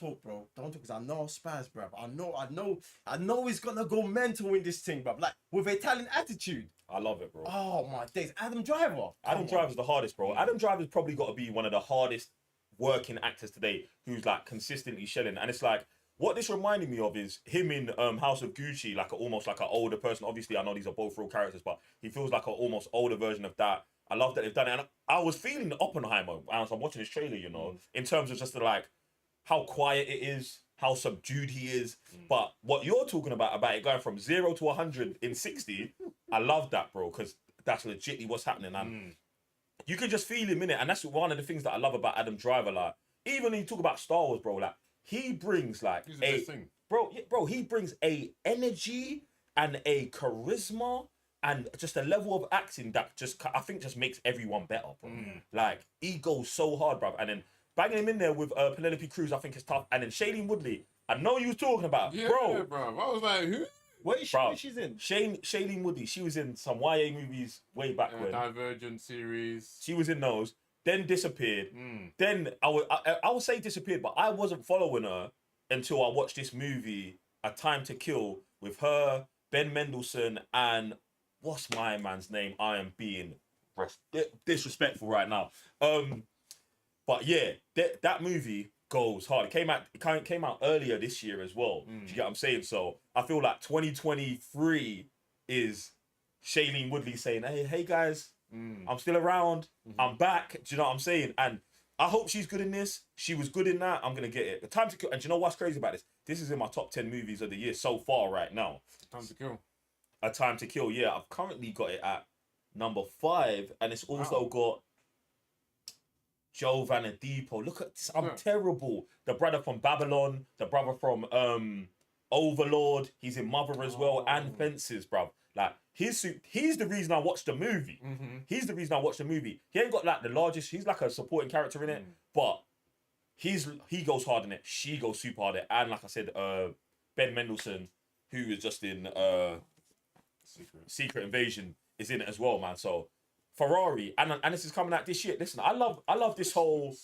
Don't talk, because I know Spaz, bro. I know he's gonna go mental in this thing, bro. Like, with Italian attitude. I love it, bro. Oh, my days. Adam Driver. Adam Driver's the hardest, bro. Adam Driver's probably got to be one of the hardest working actors today who's like consistently shelling. And it's like, what this reminded me of is him in House of Gucci, like almost like an older person. Obviously, I know these are both real characters, but he feels like an almost older version of that. I love that they've done it. And I was feeling Oppenheimer as I'm watching this trailer, you know, in terms of just the, like, how quiet it is, how subdued he is. But what you're talking about it going from 0 to 100 in 60, I love that, bro, because that's legitimately what's happening. And you can just feel him in it. And that's one of the things that I love about Adam Driver. Like, even when you talk about Star Wars, bro, like, he brings, like, He's the best thing. Bro, he brings a energy and a charisma and just a level of acting that just, I think, just makes everyone better, bro. Like, he goes so hard, bro. And then banging him in there with Penelope Cruz, I think is tough. And then Shailene Woodley, I know you was talking about, Yeah, bro. bro. I was like, who? What is she? Bro, What she's in? Shailene Woodley, she was in some YA movies way back when. Divergent series. She was in those, then disappeared. Then I would say disappeared, but I wasn't following her until I watched this movie, A Time to Kill, with her, Ben Mendelsohn, and what's my man's name? I am being disrespectful right now. But yeah, that movie goes hard. It came out earlier this year as well. Do you get what I'm saying? So I feel like 2023 is Shailene Woodley saying, hey guys, I'm still around. I'm back. Do you know what I'm saying? And I hope she's good in this. She was good in that. I'm gonna get it. The Time to Kill. And do you know what's crazy about this? This is in my top 10 movies of the year so far right now. Time to Kill. A Time to Kill. Yeah, I've currently got it at number 5, and it's also got Joe Vanadipo. Look at this. I'm terrible. The brother from Babylon, the brother from Overlord. He's in Mother as well, and Fences, bruv. Like, he's the reason I watched the movie. He's the reason I watched the movie. He ain't got like the largest. He's like a supporting character in it, but he goes hard in it. She goes super hard in it, and like I said, Ben Mendelsohn, who is just in Secret Invasion, is in it as well, man. So Ferrari, and this is coming out this year. Listen, I love this whole.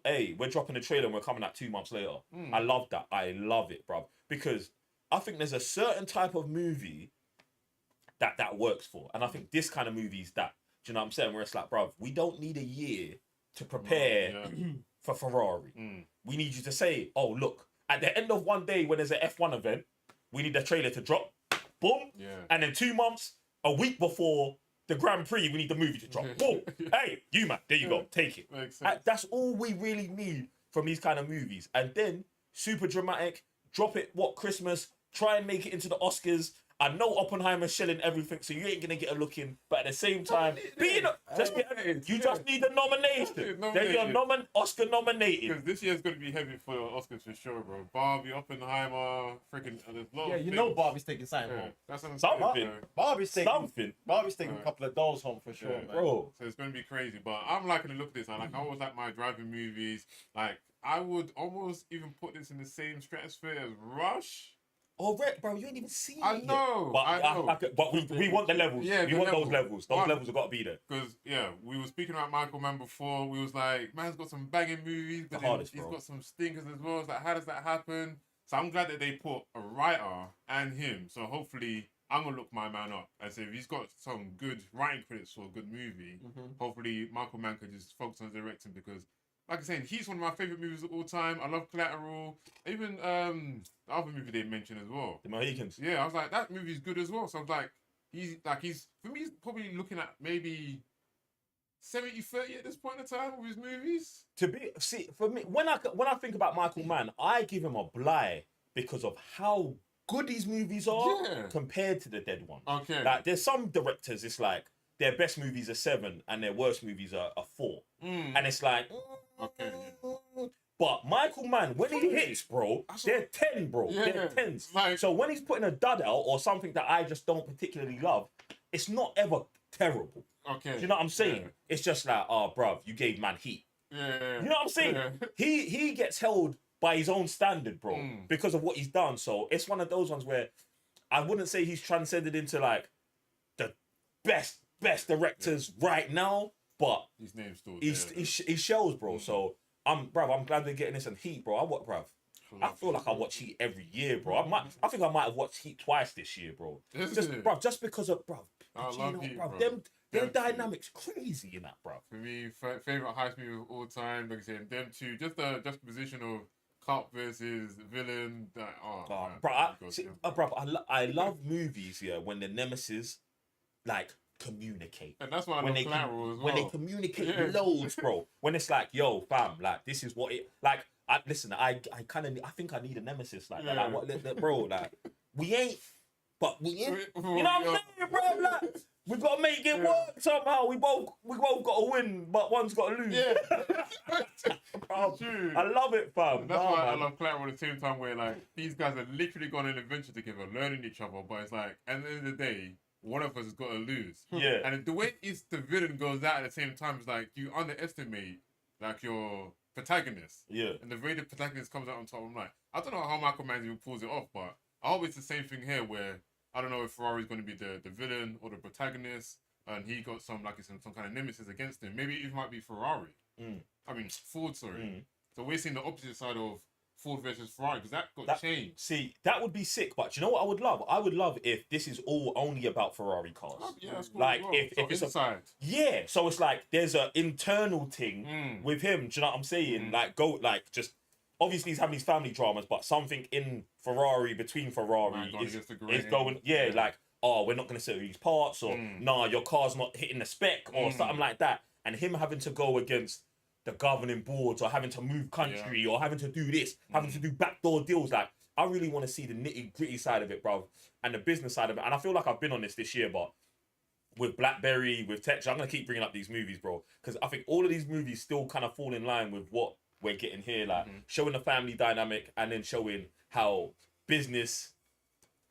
Hey, we're dropping the trailer and we're coming out 2 months later. I love that. I love it, bruv, because I think there's a certain type of movie that works for, and I think this kind of movie is that. Do you know what I'm saying? Where it's like, bruv, we don't need a year to prepare for Ferrari. We need you to say, oh look, at the end of one day when there's an F1 event, we need the trailer to drop. Boom. Yeah. And then 2 months, a week before the Grand Prix, we need the movie to drop. Boom. Hey, you man, there you go. Take it. Makes sense. That's all we really need from these kind of movies. And then super dramatic, drop it Christmas, try and make it into the Oscars. I know Oppenheimer's shelling everything, so you ain't gonna get a look in. But at the same time, you just need the nomination. Then you're Oscar nominated. Because this year's going to be heavy for Oscars for sure, bro. Barbie, Oppenheimer, freaking. Yeah, you know Barbie's taking something home. That's what I'm Something. saying, Barbie's taking Something. a couple of dolls home for sure, man. Bro. So it's going to be crazy. But I'm liking to look at this. I always like my driving movies. Like, I would almost even put this in the same stratosphere as Rush. Oh, Red, bro, you ain't even seen I it yet. know, But, I know. but we want the levels. Yeah, we the want those level. levels. Those One- levels have got to be there. Because, yeah, we were speaking about Michael Mann before. We was like, man's got some banging movies, but The then hardest, he's bro. got some stinkers as well. It's like, how does that happen? So I'm glad that they put a writer and him. So hopefully, I'm going to look my man up and say if he's got some good writing credits for a good movie, hopefully Michael Mann could just focus on directing because, like I said, he's one of my favourite movies of all time. I love Collateral. Even the other movie they mentioned as well. The Mohicans. Yeah, I was like, that movie's good as well. So I was like, he's for me, he's probably looking at maybe 70-30 at this point in time with his movies. For me, when I think about Michael Mann, I give him a bly because of how good these movies are compared to the dead ones. Okay. Like there's some directors, it's like their best movies are 7 and their worst movies are 4. And it's like, Okay. but Michael Mann, when he hits, bro, they're 10, bro. Yeah, They're 10s. like- So when he's putting a dud out or something that I just don't particularly love, it's not ever terrible. Okay. Do you know what I'm saying? Yeah. It's just like, oh, bruv, you gave man heat. Yeah. You know what I'm saying? Yeah. He gets held by his own standard, bro, Mm. because of what he's done. So it's one of those ones where I wouldn't say he's transcended into like the best directors right now, but His name's still he there. shows, bro. So I'm glad they're getting this in Heat, bro. I feel like I watch Heat every year, bro. I think I might have watched Heat twice this year, bro. Just because of, bro. I love Heat, bro. Their Them two. dynamics crazy in that, bro. For me, favorite heist movie of all time. Like I said, them two. Just the juxtaposition of cop versus villain. I love movies, yeah, when the nemesis like communicate. And that's why I when love they Collateral as well. when they communicate Yeah. loads, bro. When it's like, yo, fam, like this is what it like. I think I need a nemesis like that. Yeah. Like, bro, like we ain't. You know what I'm Yeah. saying, bro? Like, we gotta make it work somehow. We both gotta win, but one's gotta lose. Yeah. Bro, True. I love it, fam. That's Nah, why I man. love Collateral at the same time where like these guys are literally gone on an adventure together, learning each other, but it's like at the end of the day, one of us has got to lose. Yeah. And the way the villain goes out at the same time is like you underestimate like your protagonist. Yeah. And the way the protagonist comes out on top, I'm like, I don't know how Michael Mann even pulls it off, but I hope it's the same thing here where I don't know if Ferrari's going to be the villain or the protagonist, and he got some kind of nemesis against him. Maybe it might be Ferrari. I mean Ford, sorry. So we're seeing the opposite side of Ford versus Ferrari because that got changed. See, that would be sick. But do you know what I would love? I would love if this is all only about Ferrari cars. Yeah, that's cool Like as well. if So it's inside. yeah. So it's like there's an internal thing with him. Do you know what I'm saying? Just obviously he's having these family dramas, but something in Ferrari between Ferrari Man, going is against the grain. going. Yeah, like oh, we're not gonna sell these parts, or nah, your car's not hitting the spec, or something like that. And him having to go against the governing boards, or having to move country, or having to do this, having to do backdoor deals. Like, I really want to see the nitty gritty side of it, bro, and the business side of it. And I feel like I've been on this year, but with BlackBerry, with Texture, I'm gonna keep bringing up these movies, bro, because I think all of these movies still kind of fall in line with what we're getting here, like showing the family dynamic and then showing how business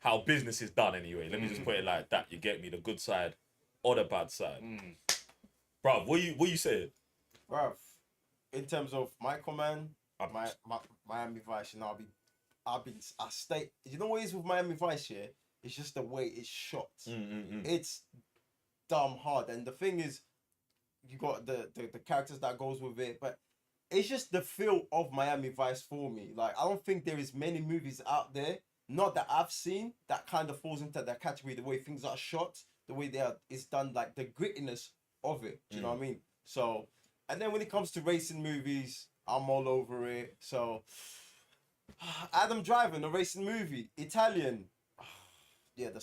is done. Anyway, let me just put it like that. You get me, the good side or the bad side, bro. What you saying? Bruv, in terms of Michael Mann, Miami Vice, you know, I stay. You know what it is with Miami Vice, yeah? It's just the way it's shot. It's dumb hard, and the thing is, you got the characters that goes with it, but it's just the feel of Miami Vice for me. Like, I don't think there is many movies out there, not that I've seen, that kind of falls into that category. The way things are shot, the way it's done, like the grittiness of it. Do you know what I mean? So. And then when it comes to racing movies, I'm all over it. So, Adam Driver, the racing movie, Italian. Yeah, the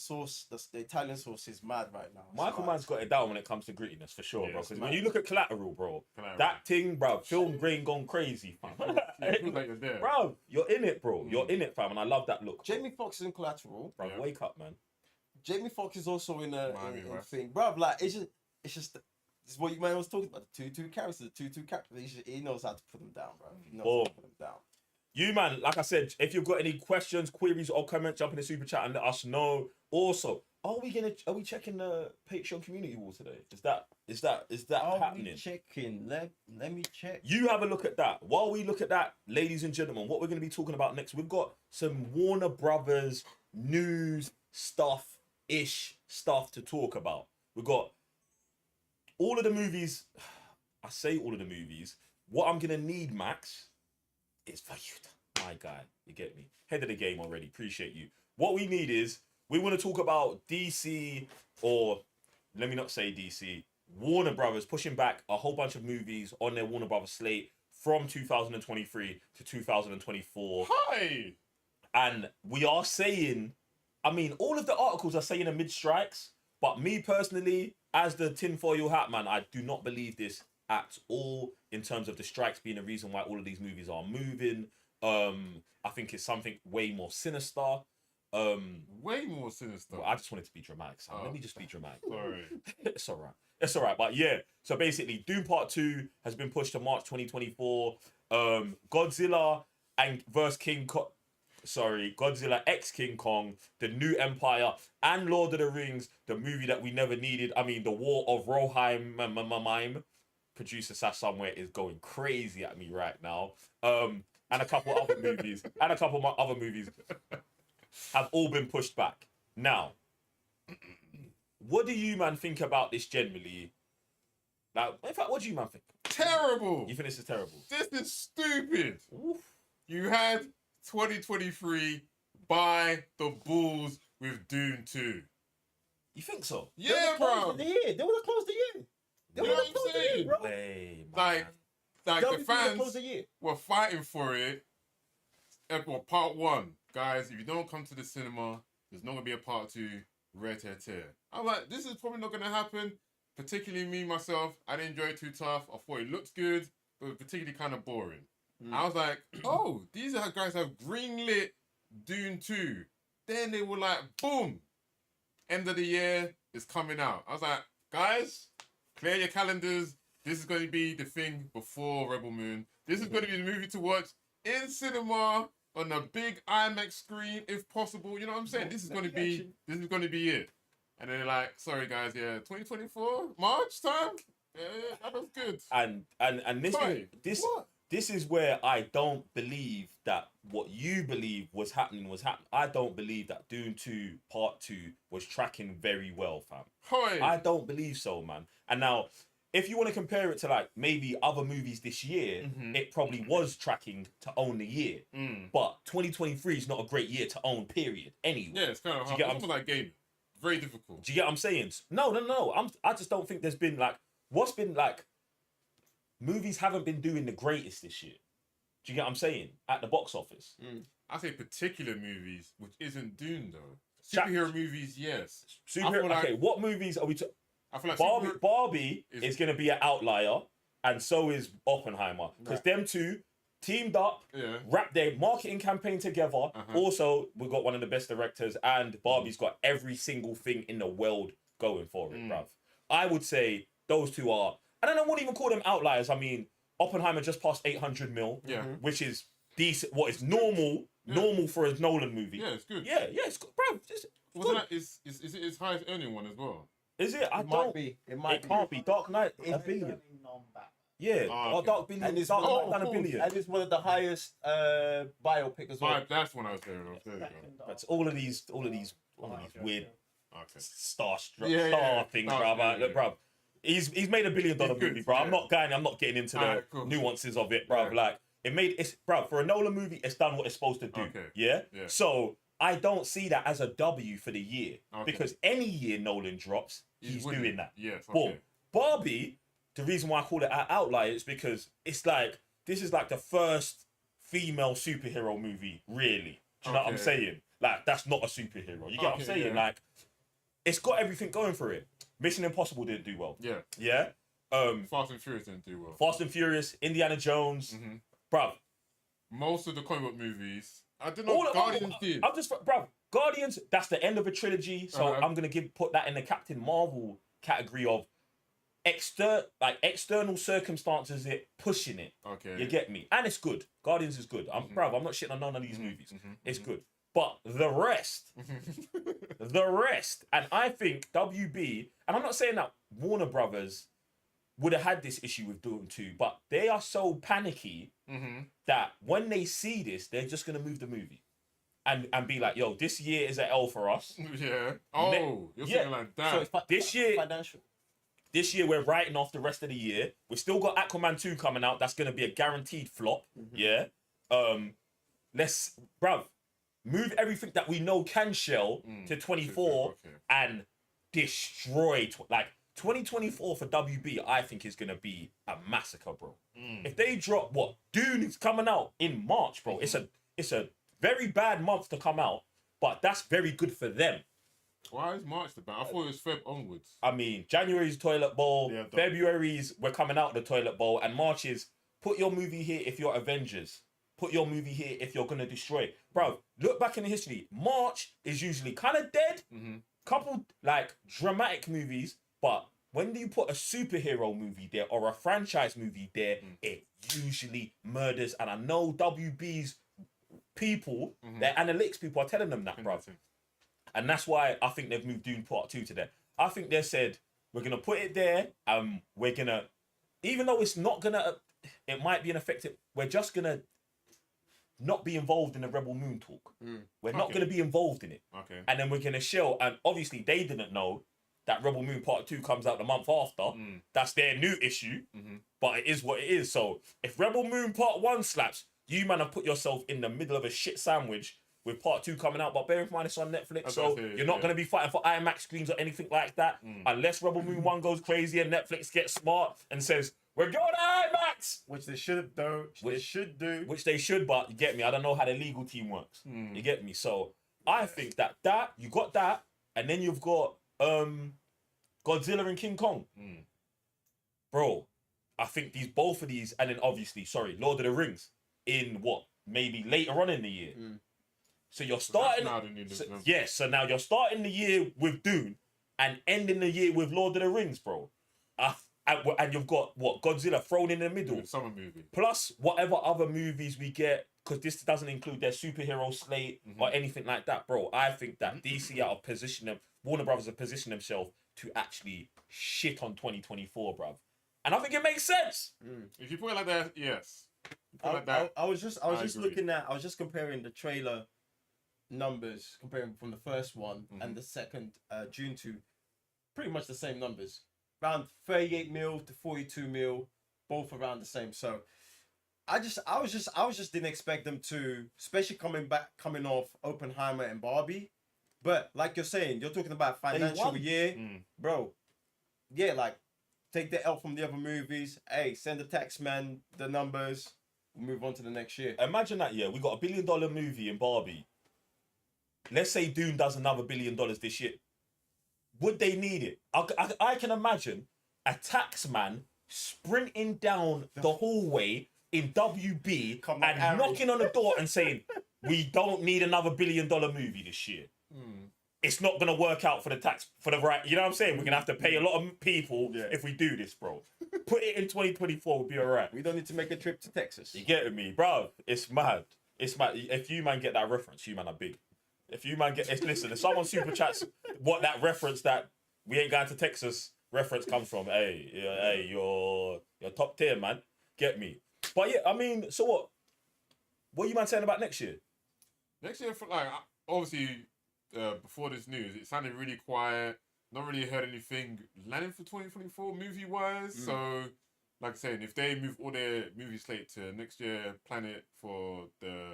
Italian sauce is mad right now. Michael Mann's got it down when it comes to grittiness, for sure, Yeah, bro. it's Because mad. when you look at Collateral, bro, that thing, bro, film grain gone crazy, fam. It feels like you're there. Bro, you're in it, bro. You're in it, fam, and I love that look. Jamie Foxx is in Collateral. Bro, wake up, man. Jamie Foxx is also in a Miami Vice. thing. Bro, like, it's just this is what you man was talking about. The two characters. He knows how to put them down, bro. He knows how to put them down. You, man, like I said, if you've got any questions, queries, or comments, jump in the super chat and let us know. Also, Are we checking the Patreon community wall today? Is that Are happening? we checking? Let me check. You have a look at that. While we look at that, ladies and gentlemen, what we're going to be talking about next, we've got some Warner Brothers news stuff-ish stuff to talk about. We've got all of the movies. I say all of the movies. What I'm going to need, Max, is for you to, my guy, you get me? Head of the game already. Appreciate you. What we need is, we want to talk about DC, or let me not say DC, Warner Brothers pushing back a whole bunch of movies on their Warner Brothers slate from 2023 to 2024. Hi. And we are saying, I mean, all of the articles are saying a mid-strikes, but me personally, as the tinfoil hat man, I do not believe this at all in terms of the strikes being the reason why all of these movies are moving. I think it's something way more sinister. Way more sinister. Well, I just wanted to be dramatic, so let me just be dramatic. Sorry. It's all right. It's all right. But yeah, so basically, Doom Part 2 has been pushed to March 2024. Godzilla Godzilla x King Kong, The New Empire, and Lord of the Rings, the movie that we never needed. I mean, The War of Rohirrim. Producer Sass somewhere is going crazy at me right now. And a couple other movies. And a couple of other movies have all been pushed back. Now, what do you, man, think about this generally? Like, in fact, what do you, man, think? Terrible. You think this is terrible? This is stupid. Oof. You had 2023 by the balls with Dune 2. You think so? Yeah, bro. The year. They would have closed the year. They You would know have what I'm closed the year, saying? bro. Hey, Like WWE the would have closed fans the year. were fighting for it. Well, part 1, guys, if you don't come to the cinema, there's not gonna be a part 2. Ret-a-tear. I'm like, this is probably not gonna happen. Particularly me myself, I didn't enjoy it too tough. I thought it looked good, but particularly kind of boring. I was like, oh, these guys have greenlit Dune 2. Then they were like, boom, end of the year is coming out. I was like, guys, clear your calendars. This is going to be the thing before Rebel Moon. This is going to be the movie to watch in cinema on a big IMAX screen, if possible. You know what I'm saying? This is going to be it. And then they're like, sorry guys, yeah, 2024 March time. Yeah, that was good. And this is where I don't believe that what you believe was happening was happening. I don't believe that Dune 2 Part 2 was tracking very well, fam. Hoi. I don't believe so, man. And now, if you want to compare it to like maybe other movies this year, it probably was tracking to own the year. But 2023 is not a great year to own, period. Anyway. Yeah, it's kind of hard. It's almost like gaming. Very difficult. Do you get what I'm saying? No. I just don't think there's been like, what's been like, movies haven't been doing the greatest this year. Do you get what I'm saying? At the box office. I say particular movies, which isn't Dune though. Superhero movies, yes. Okay, what movies are we talking? I feel like Barbie is going to be an outlier, and so is Oppenheimer. Because them two teamed up, wrapped their marketing campaign together. Also, we've got one of the best directors, and Barbie's got every single thing in the world going for it, bruv. I would say those two are, and I wouldn't even call them outliers. I mean, Oppenheimer just passed 800 mil, which is decent. What is normal for a Nolan movie. Yeah, it's good. Yeah, it's good, bruv. Is it his highest earning one as well? Is it? It might be. It can't be. Dark Knight, $1 billion. Yeah, Dark Billion. And it's Dark Knight done $1 billion. And it's one of the highest biopic as well. That's when I was there. That's all of these weird star things, Oh, bruv. Look, bruv. He's made $1 billion movie, bro. I'm not getting into the cool. nuances of it, bruv. Like bruv, for a Nolan movie, it's done what it's supposed to do. Okay. Yeah? So I don't see that as a W for the year. Because any year Nolan drops, he's doing that. Yes. Boom. Barbie, the reason why I call it an outlier is because it's like, this is like the first female superhero movie, really. Do you know what I'm saying? Like, that's not a superhero. You get what I'm saying? Yeah. Like, it's got everything going for it. Mission Impossible didn't do well. Yeah. Yeah? Fast and Furious didn't do well. Fast and Furious, Indiana Jones, bruv. Most of the comic book movies, I don't know. Guardians did. Bruv, Guardians, that's the end of a trilogy, so I'm gonna put that in the Captain Marvel category of external circumstances it pushing it. Okay. You get me? And it's good. Guardians is good. I'm not shitting on none of these movies. It's good. But the rest, and I think WB, and I'm not saying that Warner Brothers would have had this issue with Doom 2, but they are so panicky that when they see this, they're just gonna move the movie. And be like, yo, this year is an L for us. Yeah. Oh, you're saying like that. So it's This year, financial. This year we're writing off the rest of the year. We've still got Aquaman 2 coming out. That's gonna be a guaranteed flop. Yeah. Let's, bruv, move everything that we know can shell to 24 Okay. and destroy. Like 2024 for WB, I think is gonna be a massacre, bro. If they drop what Dune is coming out in March, bro, it's a very bad month to come out, but that's very good for them. Why is March the bad? I thought it was Feb onwards. I mean, January's toilet bowl, Yeah, February's we're coming out the toilet bowl, and March is put your movie here if you're Avengers. Put your movie here if you're gonna destroy it. Bro, look back in the history. March is usually kind of dead. Couple like dramatic movies, but when you put a superhero movie there or a franchise movie there, it usually murders. And I know WB's people, their analytics people are telling them that, bro. And that's why I think they've moved Dune Part 2 to there. I think they said, we're going to put it there, and we're going to, even though it's not going to, it might be an effective, we're just going to not be involved in the Rebel Moon talk. We're not going to be involved in it. Okay. And then we're going to show, and obviously they didn't know that Rebel Moon Part 2 comes out the month after. That's their new issue, but it is what it is. So if Rebel Moon Part 1 slaps, you man have put yourself in the middle of a shit sandwich with Part 2 coming out, but bear in mind it's on Netflix, so you're not going to be fighting for IMAX screens or anything like that, unless Rebel Moon 1 goes crazy and Netflix gets smart and says, we're going to IMAX! Which they should though. They should do. Which they should, but you get me, I don't know how the legal team works. You get me? So I think that you got that, and then you've got Godzilla and King Kong. Bro, I think both of these, and then obviously, Lord of the Rings, in what? Maybe later on in the year. So you're starting... So now you're starting the year with Dune and ending the year with Lord of the Rings, bro. And you've got, what, Godzilla thrown in the middle. Summer movie. Plus whatever other movies we get, because this doesn't include their superhero slate or anything like that, bro. I think that DC are positioned them, Warner Brothers have positioned themselves to actually shit on 2024, bruv. And I think it makes sense. If you put it like that, yes. I was just agree. I was just comparing the trailer numbers, comparing from the first one and the second June 2, pretty much the same numbers. Around 38 mil to 42 mil, both around the same. So I was just didn't expect them to, especially coming off Oppenheimer and Barbie. But like you're saying, you're talking about financial year, bro. Yeah, like take the L from the other movies. Hey, send the tax man the numbers. We'll move on to the next year. Imagine that, yeah. We got $1 billion movie in Barbie. Let's say Dune does another $1 billion this year. Would they need it? I can imagine a tax man sprinting down the hallway in WB and knocking on the door and saying, we don't need another $1 billion movie this year. It's not going to work out for the right, you know what I'm saying? We're going to have to pay a lot of people if we do this, bro. Put it in 2024, we'll be all right. We don't need to make a trip to Texas. You get me, bro? It's mad. It's mad. If you man get that reference, you man are big. If you man listen, if someone super chats what that reference that we ain't going to Texas reference comes from, hey, you're top tier, man. Get me. But yeah, I mean, so what? What are you man saying about next year? Next year, like, obviously, before this news, it sounded really quiet. Not really heard anything landing for 2024 movie wise. So, like I said, if they move all their movie slate to next year, plan it for the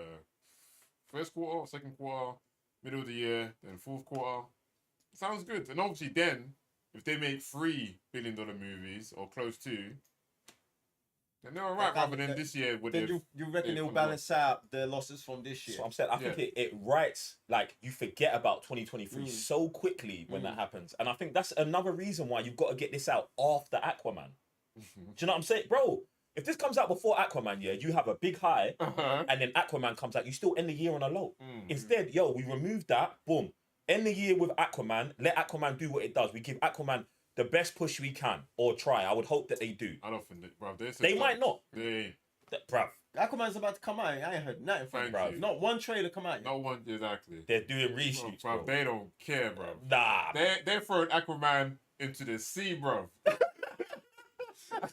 first quarter, second quarter, middle of the year, then fourth quarter, sounds good. And obviously, then if they make $3 billion movies or close to, then they're alright. Rather than this year, then you reckon they'll balance out the losses from this year? So I'm saying, I think it writes, like, you forget about 2023 so quickly when that happens. And I think that's another reason why you've got to get this out after Aquaman. Do you know what I'm saying? Bro, if this comes out before Aquaman, yeah, you have a big high, and then Aquaman comes out, you still end the year on a low. Instead, we removed that, boom. End the year with Aquaman, let Aquaman do what it does. We give Aquaman the best push we can, or try. I would hope that they do. I don't think that, bro. They might not. Bruv, Aquaman's about to come out. I ain't heard nothing from Thank bro. you. Not one trailer come out yet. No one exactly. they're doing reshoots, Bro, bro. they don't care, bro. Nah. They're throwing Aquaman into the sea, bro.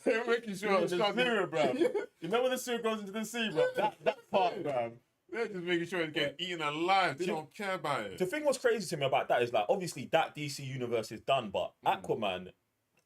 They're making sure it's not bro. You know when the suit goes into the sea, bro? That part, bro. They're just making sure it's getting eaten alive. They don't care about it. The thing what's crazy to me about that is like, obviously that DC universe is done, but Aquaman,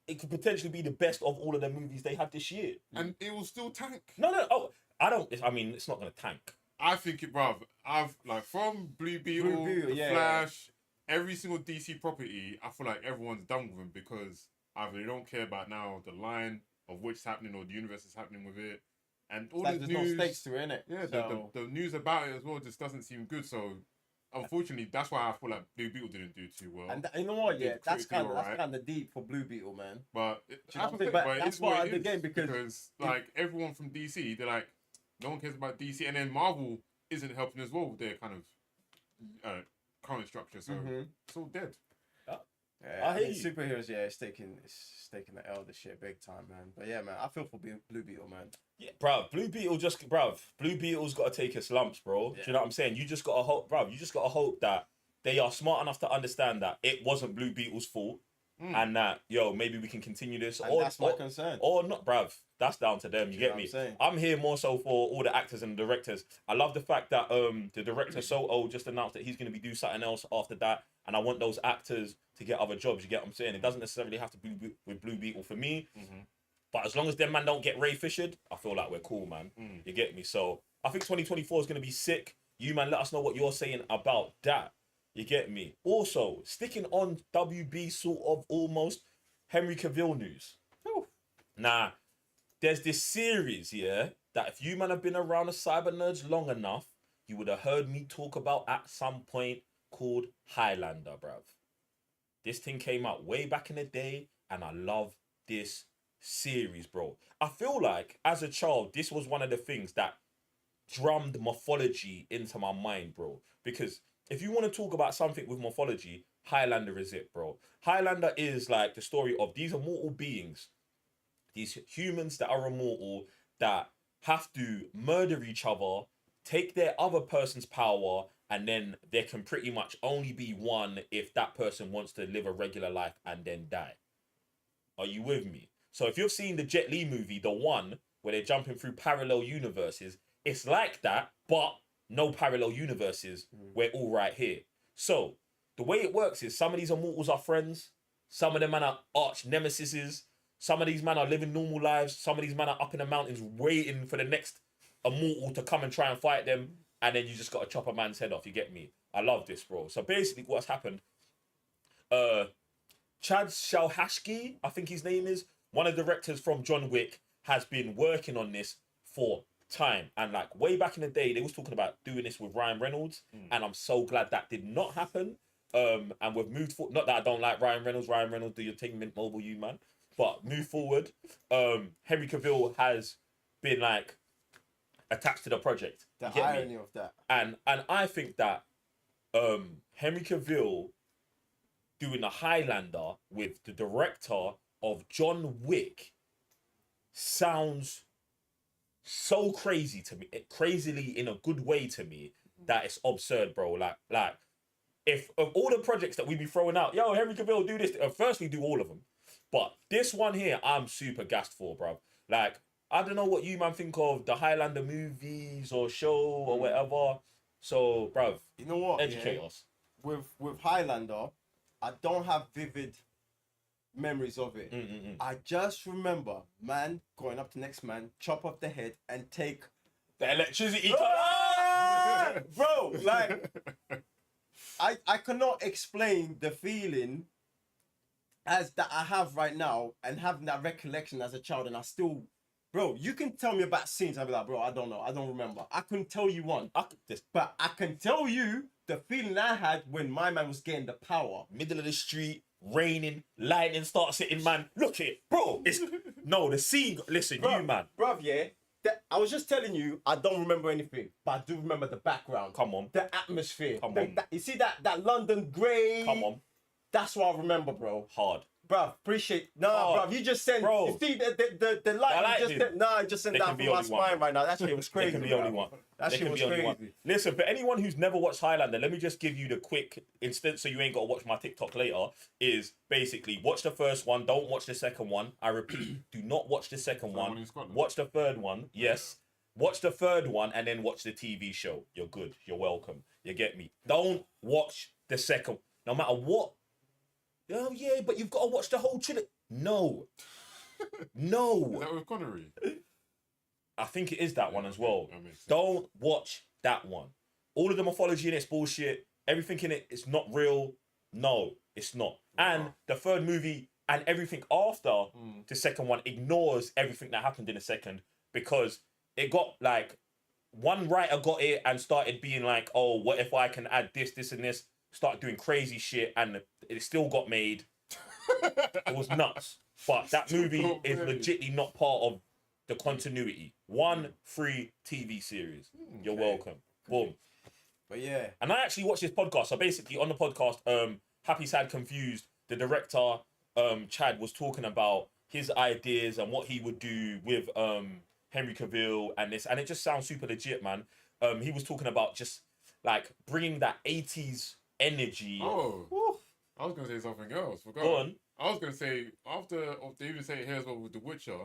it could potentially be the best of all of the movies they had this year. And it will still tank. No. Oh, I mean, it's not gonna tank. I think it, bruv. I've like from Blue Beetle, The yeah. Flash, every single DC property. I feel like everyone's done with them because either they don't care about now the line of what's happening or the universe is happening with it, and all Like, the there's news. no stakes to it, innit? Yeah, So, the news about it as well just doesn't seem good. So, unfortunately, that's why I feel like Blue Beetle didn't do too well. and you know what? Did Yeah, that's critically kind alright. of deep for Blue Beetle, man. But Do you know what I'm saying? But that's part of the game because like everyone from DC, they're like, no one cares about DC, and then Marvel isn't helping as well with their kind of current structure. So it's all dead. Yeah, I hear you. superheroes, yeah, it's taking the L this shit big time, man. But yeah, man, I feel for Blue Beetle, man. Yeah, bruv, Blue Beetle's got to take its lumps, bro. Yeah. Do you know what I'm saying? You just got to hope, bruv. You just got to hope that they are smart enough to understand that it wasn't Blue Beetle's fault, and that maybe we can continue this. And that's my concern. Or not, bruv. That's down to them. You know get what me? I'm saying? I'm here more so for all the actors and the directors. I love the fact that the director Soto just announced that he's going to be doing something else after that, and I want those actors to get other jobs. You get what I'm saying? It doesn't necessarily have to be with Blue Beetle for me, but as long as them man don't get Ray Fishered, I feel like we're cool, man. You get me? So I think 2024 is going to be sick. You man, let us know what you're saying about that. You get me? Also, sticking on WB sort of almost Henry Cavill news. Nah. There's this series, that if you man have been around the cyber nerds long enough, you would have heard me talk about at some point called Highlander, bruv. This thing came out way back in the day, and I love this series, bro. I feel like, as a child, this was one of the things that drummed mythology into my mind, bro. Because if you want to talk about something with mythology, Highlander is it, bro. Highlander is like the story of these immortal beings, these humans that are immortal, that have to murder each other, take their other person's power, and then there can pretty much only be one if that person wants to live a regular life and then die. Are you with me? So if you've seen the Jet Li movie, the one where they're jumping through parallel universes, it's like that, but no parallel universes. We're all right here. So the way it works is some of these immortals are friends, some of them man are arch nemesises, some of these men are living normal lives. Some of these men are up in the mountains waiting for the next immortal to come and try and fight them. And then you just got to chop a man's head off. You get me? I love this, bro. So basically what's happened, Chad Stahelski, I think his name is, one of the directors from John Wick, has been working on this for time. And like way back in the day, they was talking about doing this with Ryan Reynolds. And I'm so glad that did not happen. And we've moved forward. Not that I don't like Ryan Reynolds. Ryan Reynolds, do your thing, Mint Mobile, you man. But move forward. Henry Cavill has been like attached to the project. The You get me? irony of that. And I think that Henry Cavill doing the Highlander with the director of John Wick sounds so crazy to me, crazily in a good way to me, that it's absurd, bro. Like if of all the projects that we be throwing out, Henry Cavill do this. Firstly, do all of them. But this one here, I'm super gassed for, bro. Like, I don't know what you man think of the Highlander movies or show or whatever. So, bro, You know what? educate us. With Highlander, I don't have vivid memories of it. I just remember man going up to next man, chop off the head, and take The electricity. bro, like I cannot explain the feeling as that I have right now and having that recollection as a child, and I still, bro, you can tell me about scenes, I'll be like, bro, I don't know, I don't remember. I couldn't tell you one. But I can tell you the feeling I had when my man was getting the power. Middle of the street, raining, lightning starts hitting, man. Look at it, bro. It's no the scene. Listen, Bruv, you man. Bruv, yeah. I was just telling you, I don't remember anything, but I do remember the background. Come on. The atmosphere. Come on. You see that London grey? Come on. That's what I remember, bro. Hard. bruv, appreciate. Nah, bruv, you just sent. Bro. You see the light. I like You just it. sent. Nah, I just sent There that can from be my only one. spine right now. That shit was There crazy. can be bruv. only one. That There shit can was be only one. crazy. Listen, for anyone who's never watched Highlander, let me just give you the quick instance so you ain't got to watch my TikTok later. Is basically watch the first one, don't watch the second one. I repeat, do not watch the second one one. in Scotland? Watch the third one, yes. Watch the third one and then watch the TV show. You're good. You're welcome. You get me? Don't watch the second. No matter what. Oh, yeah, but you've got to watch the whole trilogy. No. No. Is that with Connery? I think it is that one as well. That makes sense. Don't watch that one. All of the mythology in it's bullshit. Everything in it is not real. No, it's not. And the third movie and everything after the second one ignores everything that happened in the second because it got like one writer got it and started being like, oh, what if I can add this, this, and this? Started doing crazy shit and it still got made. It was nuts. But that movie is legitimately not part of the continuity. 1 free TV series. You're welcome. Boom. But yeah. And I actually watched this podcast. So basically on the podcast, Happy Sad Confused, the director, Chad, was talking about his ideas and what he would do with Henry Cavill and this. And it just sounds super legit, man. He was talking about just like bringing that 80s energy. Oh, I was gonna say something else. Forgot. Go on. I was gonna say after they even say it here as well with The Witcher.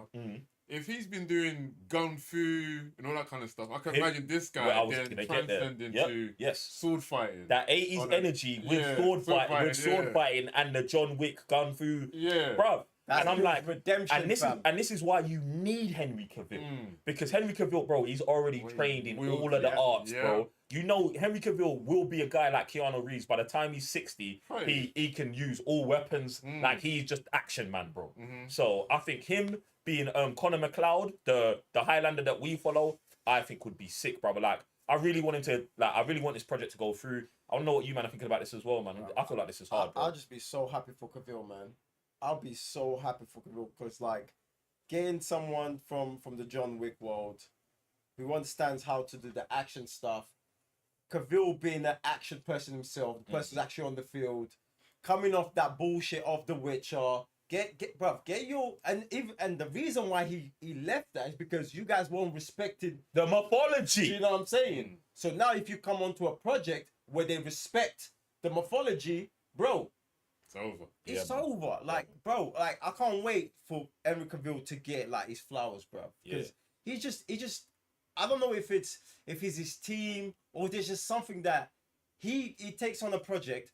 If he's been doing gun fu and all that kind of stuff, I can imagine this guy Well, I was then gonna get there. transcend Yep. into Yes. sword fighting. That 80s energy with sword fighting and the John Wick gun fu. Yeah. Bruv. That's And I'm his like, redemption, and this is why you need Henry Cavill. Because Henry Cavill, bro, he's already trained in all of the arts, bro. You know, Henry Cavill will be a guy like Keanu Reeves. By the time he's 60, he can use all weapons. Like, he's just action man, bro. So I think him being Connor McLeod, the Highlander that we follow, I think would be sick, brother. Like, I really want this project to go through. I don't know what you man are thinking about this as well, man. I feel like this is hard, bro. I'll just be so happy for Cavil, man. I'll be so happy for Cavil because, like, getting someone from the John Wick world who understands how to do the action stuff, Cavil being an action person himself, the person's actually on the field, coming off that bullshit of The Witcher. Get your and the reason why he left that is because you guys weren't respected the mythology. You know what I'm saying? So now if you come onto a project where they respect the mythology, bro, it's over. It's over. Like, bro, like I can't wait for Henry Cavill to get like his flowers, bro. Because he just I don't know if it's his team or there's just something that he takes on a project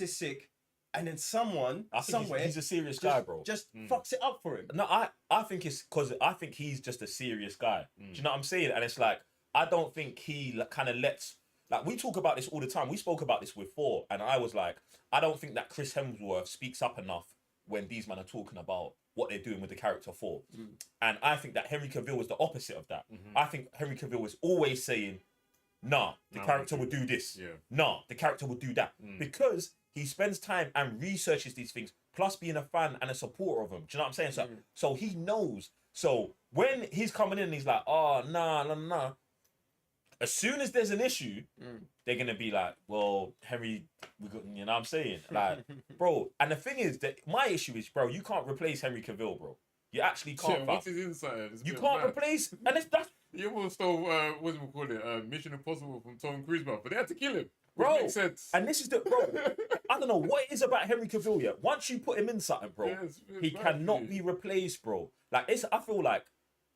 is sick, and then someone somewhere he's a serious guy, bro. Just fucks it up for him. No, I think it's because I think he's just a serious guy. Do you know what I'm saying? And it's like I don't think he kind of lets. Like, we talk about this all the time. We spoke about this with Thor, and I was like, I don't think that Chris Hemsworth speaks up enough when these men are talking about what they're doing with the character Thor. And I think that Henry Cavill was the opposite of that. I think Henry Cavill was always saying, nah, the character would do this. Yeah. Nah, the character would do that. Because he spends time and researches these things, plus being a fan and a supporter of them. Do you know what I'm saying? So he knows. So when he's coming in and he's like, oh, nah. As soon as there's an issue, they're going to be like, well, Henry, you know what I'm saying? Like, bro, and the thing is that my issue is, bro, you can't replace Henry Cavill, bro. You actually can't. What's his inside? You can't replace, and that's... You almost stole, what do we call it, Mission Impossible from Tom Cruise, bro, but they had to kill him. Bro, makes sense. And this is the, bro, I don't know what it is about Henry Cavill yet. Once you put him in something, bro, he cannot be replaced, bro. Like, I feel like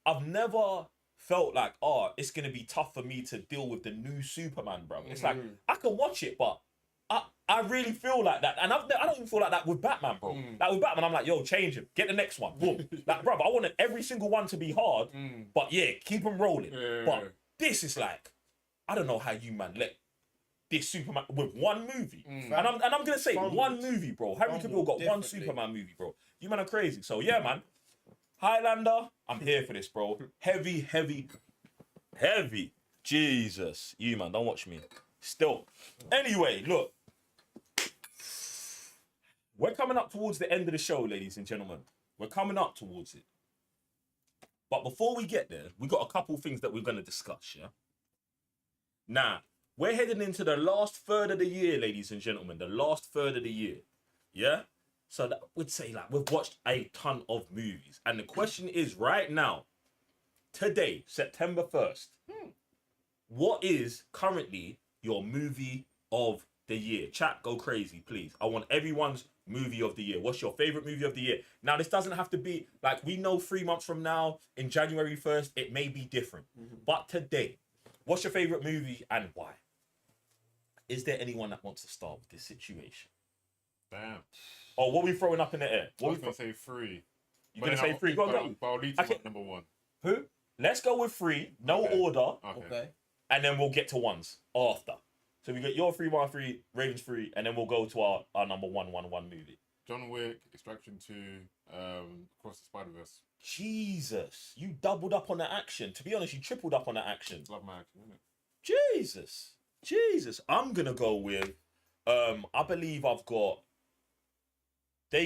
I've never felt like, oh, it's going to be tough for me to deal with the new Superman, bro. It's like, I can watch it, but I really feel like that. And I don't even feel like that with Batman, bro. Like, with Batman, I'm like, yo, change him. Get the next one. Boom. Like, bro, I wanted every single one to be hard, but yeah, keep them rolling. But this is like, I don't know how you, man, let this Superman with one movie. And I'm going to say one movie, bro. Henry Cavill got one Superman movie, bro. You man are crazy. So, yeah, man. Highlander, I'm here for this, bro. Heavy. Jesus. You, man, don't watch me. Still. Anyway, look. We're coming up towards the end of the show, ladies and gentlemen. We're coming up towards it. But before we get there, we got a couple things that we're going to discuss, yeah? Now, we're heading into the last third of the year, ladies and gentlemen. The last third of the year, yeah? So that would say like we've watched a ton of movies, and the question is right now, today, September 1st, what is currently your movie of the year? Chat, go crazy, please. I want everyone's movie of the year. What's your favorite movie of the year? Now, this doesn't have to be like we know 3 months from now, in January 1st, it may be different. But today, what's your favorite movie and why? Is there anyone that wants to start with this situation? Damn. Oh, what are we throwing up in the air? I What was we gonna say 3. You gonna say 3? Go on. But I'll lead to Okay. my number 1. Who? Let's go with 3, no Okay. order, Okay. and then we'll get to ones after. So we got your 3, my 3, Ravens 3, and then we'll go to our number 1 movie. John Wick, Extraction 2, Across the Spider-Verse. Jesus, you doubled up on the action. To be honest, you tripled up on the action. Love my action, innit? Jesus. I'm gonna go with, I believe I've got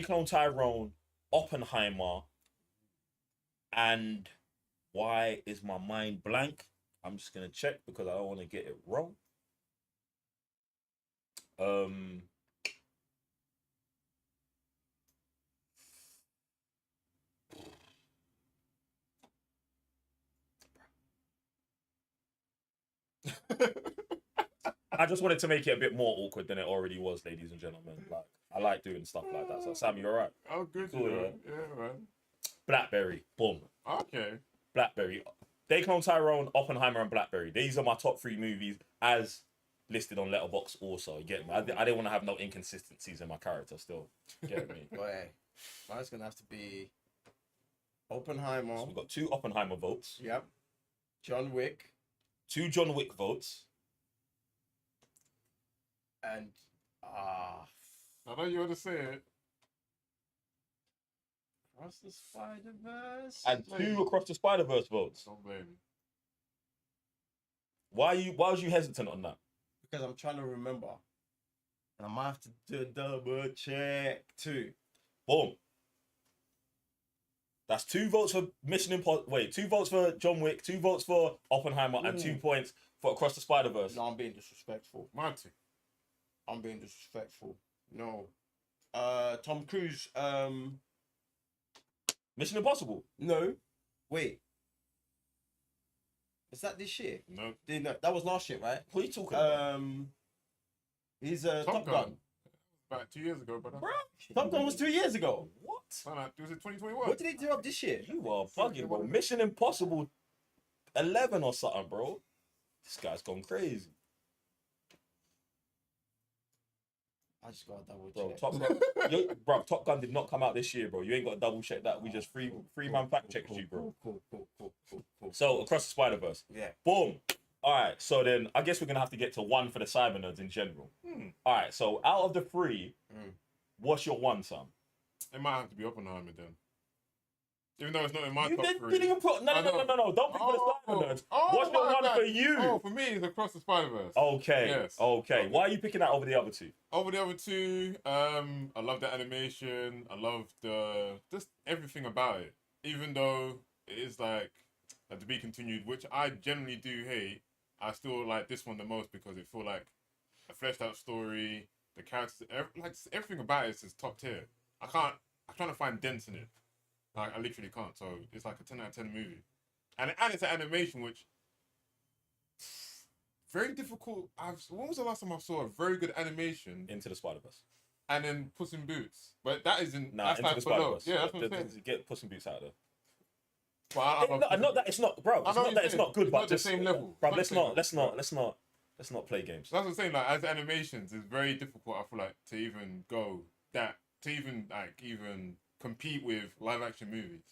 Clone Tyrone, Oppenheimer, and why is my mind blank? I'm just gonna check because I don't want to get it wrong. I just wanted to make it a bit more awkward than it already was, ladies and gentlemen. Like, I like doing stuff like that. So, Sam, you all right? Oh, good. Cool, Yeah, man. Blackberry, boom. Okay. Blackberry. Clone Tyrone, Oppenheimer, and Blackberry. These are my top 3 movies as listed on Letterboxd also. You get me? I didn't want to have no inconsistencies in my character still. Get me? Wait. Mine's gonna have to be Oppenheimer. So we've got 2 Oppenheimer votes, Yep. John Wick 2 John Wick votes. and I know you want to say it. Across the Spider-Verse. And 2 Across the Spider-Verse votes. Don't blame me. Why was you hesitant on that? Because I'm trying to remember. And I might have to do a double check too. Boom. That's 2 votes for Mission Impossible. Wait, 2 votes for John Wick, 2 votes for Oppenheimer, and 2 points for Across the Spider-Verse. No, I'm being disrespectful. Marty. I'm being disrespectful. No. Tom Cruise. Mission Impossible. No. Wait. Is that this year? No. No, that was last year, right? What are you talking about? He's Top Gun. About 2 years ago, brother. Bro, Top Gun was 2 years ago. what? No, was it 2021? What did he do up this year? You are bugging, bro. Mission Impossible 11 or something, bro. This guy's gone crazy. I just got to double Bro, check. Top Gun, Top Gun did not come out this year, bro. You ain't got to double check that. We just free man fact checked you, bro. Cool. So Across the Spider-Verse. Yeah. Boom. All right. So then I guess we're gonna have to get to 1 for the cyber nerds in general. All right. So out of the 3, what's your 1, Sam? It might have to be Oppenheimer then. Even though it's not in my You top didn't 3. even put no. Don't pick for the cyber nerds. What's your my 1 God. for you? Oh, for me, it's Across the Spider-Verse. Okay. Yes. Okay. Why are you picking that over the other 2? Over the other 2, I love the animation. I love just everything about it. Even though it is like to be continued, which I generally do hate, I still like this one the most because it feel like a fleshed out story. The characters, everything about it is top tier. I'm trying to find dents in it. Like I literally can't. So it's like a 10 out of 10 movie, and it's an animation which very difficult. When was the last time I saw a very good animation? Into the Spider-Verse. And then Puss in Boots, but that isn't. Nah, that's Into like the below. Spider-Verse. Yeah, that's what I'm saying. Get Puss in Boots out of there. But I love Not that it's not, bro. I It's know not what that you're it's saying. not good, It's but not the just same level. bro. It's not the same level. Let's not play games. So that's what I'm saying. Like as animations, it's very difficult. I feel like to even compete with live action movies,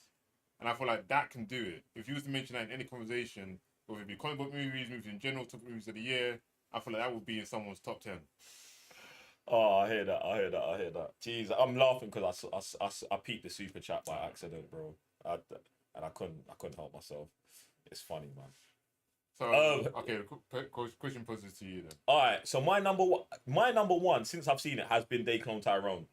and I feel like that can do it. If you was to mention that in any conversation, whether it be comic book movies in general, top movies of the year, I feel like that would be in someone's top 10. Oh, I hear that. Jeez, I'm laughing because I peeped the super chat by accident, bro. And I couldn't help myself. It's funny, man. So okay, the question poses to you then. All right, so my number one since I've seen it has been Clone Tyrone.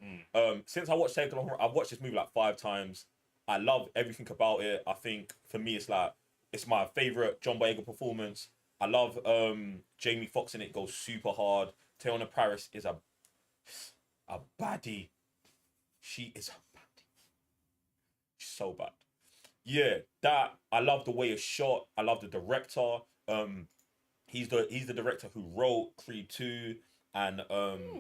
Since I watched Clone, I've watched this movie like 5 times. I love everything about it. I think for me, it's my favorite John Boyega performance. I love Jamie Foxx in it. Goes super hard. Teyonah Parris is a baddie. She is bad. She's so bad. Yeah, that I love the way it's shot. I love the director. He's the director who wrote Creed 2 and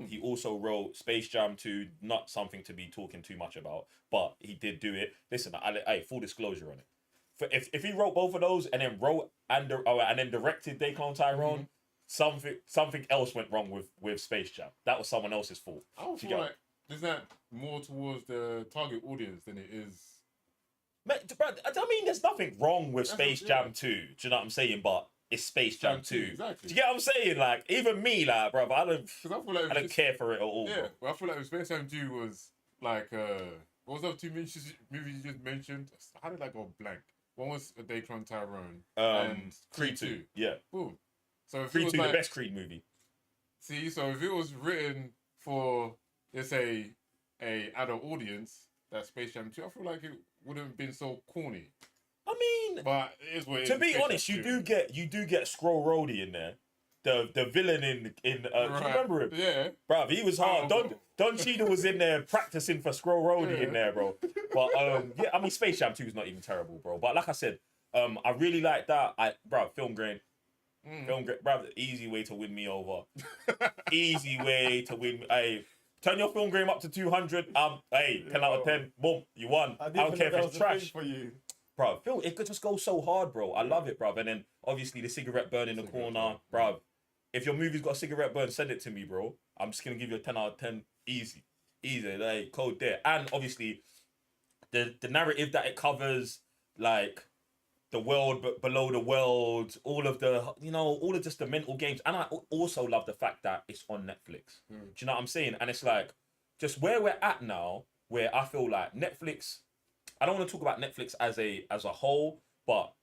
he also wrote Space Jam 2. Not something to be talking too much about, but he did do it. Listen, I full disclosure on it. If he wrote both of those and then wrote and then directed Day Clone Tyrone, something else went wrong with Space Jam. That was someone else's fault. I feel like there's that more towards the target audience than it is. I mean, there's nothing wrong with Space Jam 2. Do you know what I'm saying? But it's Space Jam 2. Exactly. Do you get what I'm saying? Like, even me, like, bro, I don't care for it at all. Yeah, bro. well, I feel like Space Jam 2 was like, what was those two movies you just mentioned? How did I go blank? One was A Day Clone Tyrone and Creed 2. Yeah. Boom. So if Creed it was 2, like, the best Creed movie. See, so if it was written for, let's say, a adult audience, that Space Jam 2, I feel like it wouldn't have been so corny. I mean, But it is what it is. to be Space honest, Jam you 2. do get Scroll Rhodey in there. The villain in do you remember him? Yeah. Bruv, he was hard. Oh, Don Cheadle was in there practicing for Scroll Rhodey in there, bro. But yeah, I mean Space Jam 2 is not even terrible, bro. But like I said, I really like that. Film grain. Film grain, bruv, easy way to win me over. Easy way to win me. Hey, turn your film grain up to 200. 10 out of 10. Boom, you won. I don't care if it's trash. For you. Bro, Phil, it could just go so hard, bro. I love it, bro. And then obviously the cigarette burn in the corner, bro. If your movie's got a cigarette burn, send it to me, bro. I'm just gonna give you a 10 out of 10. Easy, like code there. And obviously, the narrative that it covers, like the world but below the world, all of just the mental games. And I also love the fact that it's on Netflix. Do you know what I'm saying? And it's like just where we're at now, where I feel like Netflix. I don't want to talk about Netflix as a whole, but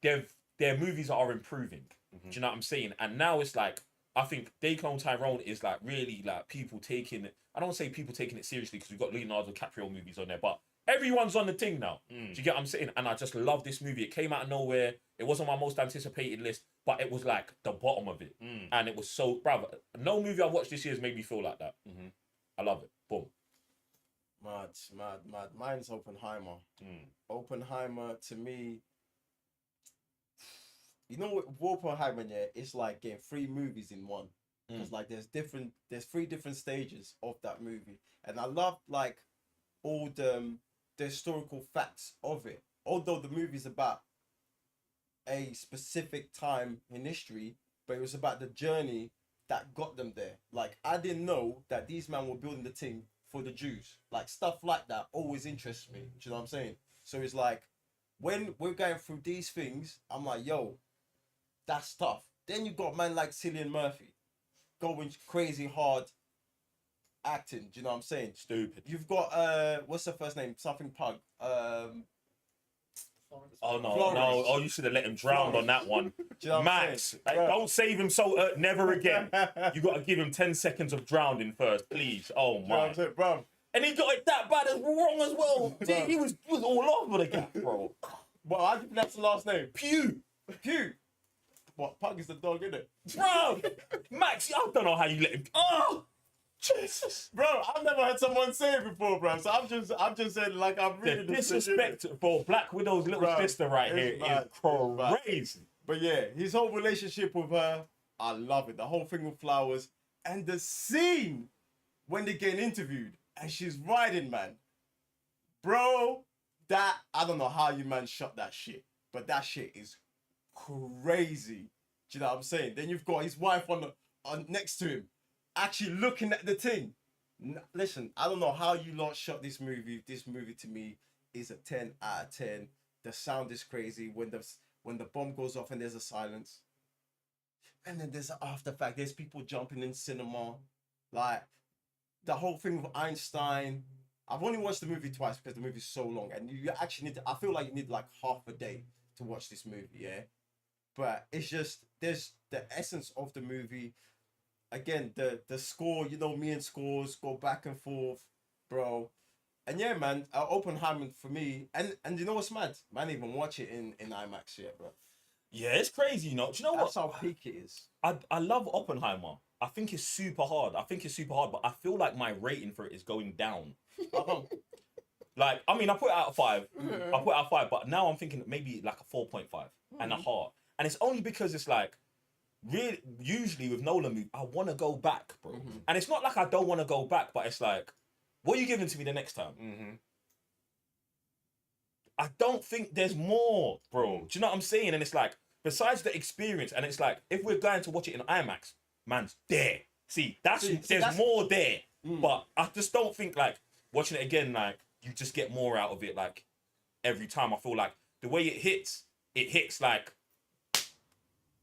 their movies are improving. Do you know what I'm saying? And now it's like, I think Day Clone Tyrone is like really like people taking it. I don't want to say people taking it seriously because we've got Leonardo DiCaprio movies on there, but everyone's on the thing now. Do you get what I'm saying? And I just love this movie. It came out of nowhere. It wasn't my most anticipated list, but it was like the bottom of it. And it was so, brother, no movie I've watched this year has made me feel like that. I love it. Boom. Mad. Mine's Oppenheimer. Oppenheimer, to me, you know what Oppenheimer, yeah, it's like getting 3 movies in one. Because like there's 3 different stages of that movie. And I love like all the historical facts of it. Although the movie's about a specific time in history, but it was about the journey that got them there. Like, I didn't know that these men were building the thing for the Jews. Like, stuff like that always interests me. Do you know what I'm saying? So it's like, when we're going through these things, I'm like, yo, that's tough. Then you got man like Cillian Murphy going crazy hard acting. Do you know what I'm saying? Stupid. You've got what's her first name? Something Pug. Oh no, Florence. no! Oh, you should have let him drown on that one, Do you know what I'm Max. saying? Hey, Bruh. don't save him so never again. You got to give him 10 seconds of drowning first, please. Oh Do you know what my! I'm saying, bro? And he got it that bad as wrong as well. He was all over the gap, bro. Well, I think that's the last name. Pew, Pew. What, Pug is the dog, isn't it? bro. Max, I don't know how you let him. Oh, Jesus. Bro, I've never heard someone say it before, bro. So I'm just saying, like, I'm The reading this. disrespect for Black Widow's little Bro, sister right it's here mad, is it's mad. crazy. But yeah, his whole relationship with her, I love it. The whole thing with flowers and the scene when they get interviewed and she's riding, man. Bro, that, I don't know how you man shot that shit, but that shit is crazy. Do you know what I'm saying? Then you've got his wife on next to him, actually looking at the thing. Listen, I don't know how you lot shot this movie. This movie to me is a 10 out of 10. The sound is crazy when the bomb goes off and there's a silence. And then there's an after fact. There's people jumping in cinema. Like, the whole thing with Einstein. I've only watched the movie twice because the movie's so long. And you actually need to, I feel like you need like half a day to watch this movie, yeah? But it's just, there's the essence of the movie. Again, the score, you know, me and scores go back and forth, bro. And yeah, man, Oppenheimer for me, and you know what's mad? Man, didn't even watch it in IMAX yet, bro. Yeah, it's crazy, you know. Do you know That's what? how peak it is. I love Oppenheimer, I think it's super hard. But I feel like my rating for it is going down. Like, I mean, I put it out of 5. But now I'm thinking maybe like a 4.5 and a half. And it's only because it's like, really, usually with Nolan movies, I want to go back, bro. And it's not like I don't want to go back, but it's like, what are you giving to me the next time? I don't think there's more, bro. Do you know what I'm saying? And it's like, besides the experience, and it's like, if we're going to watch it in IMAX, man's there. See, there's more there. But I just don't think, like, watching it again, like, you just get more out of it, like, every time. I feel like the way it hits like,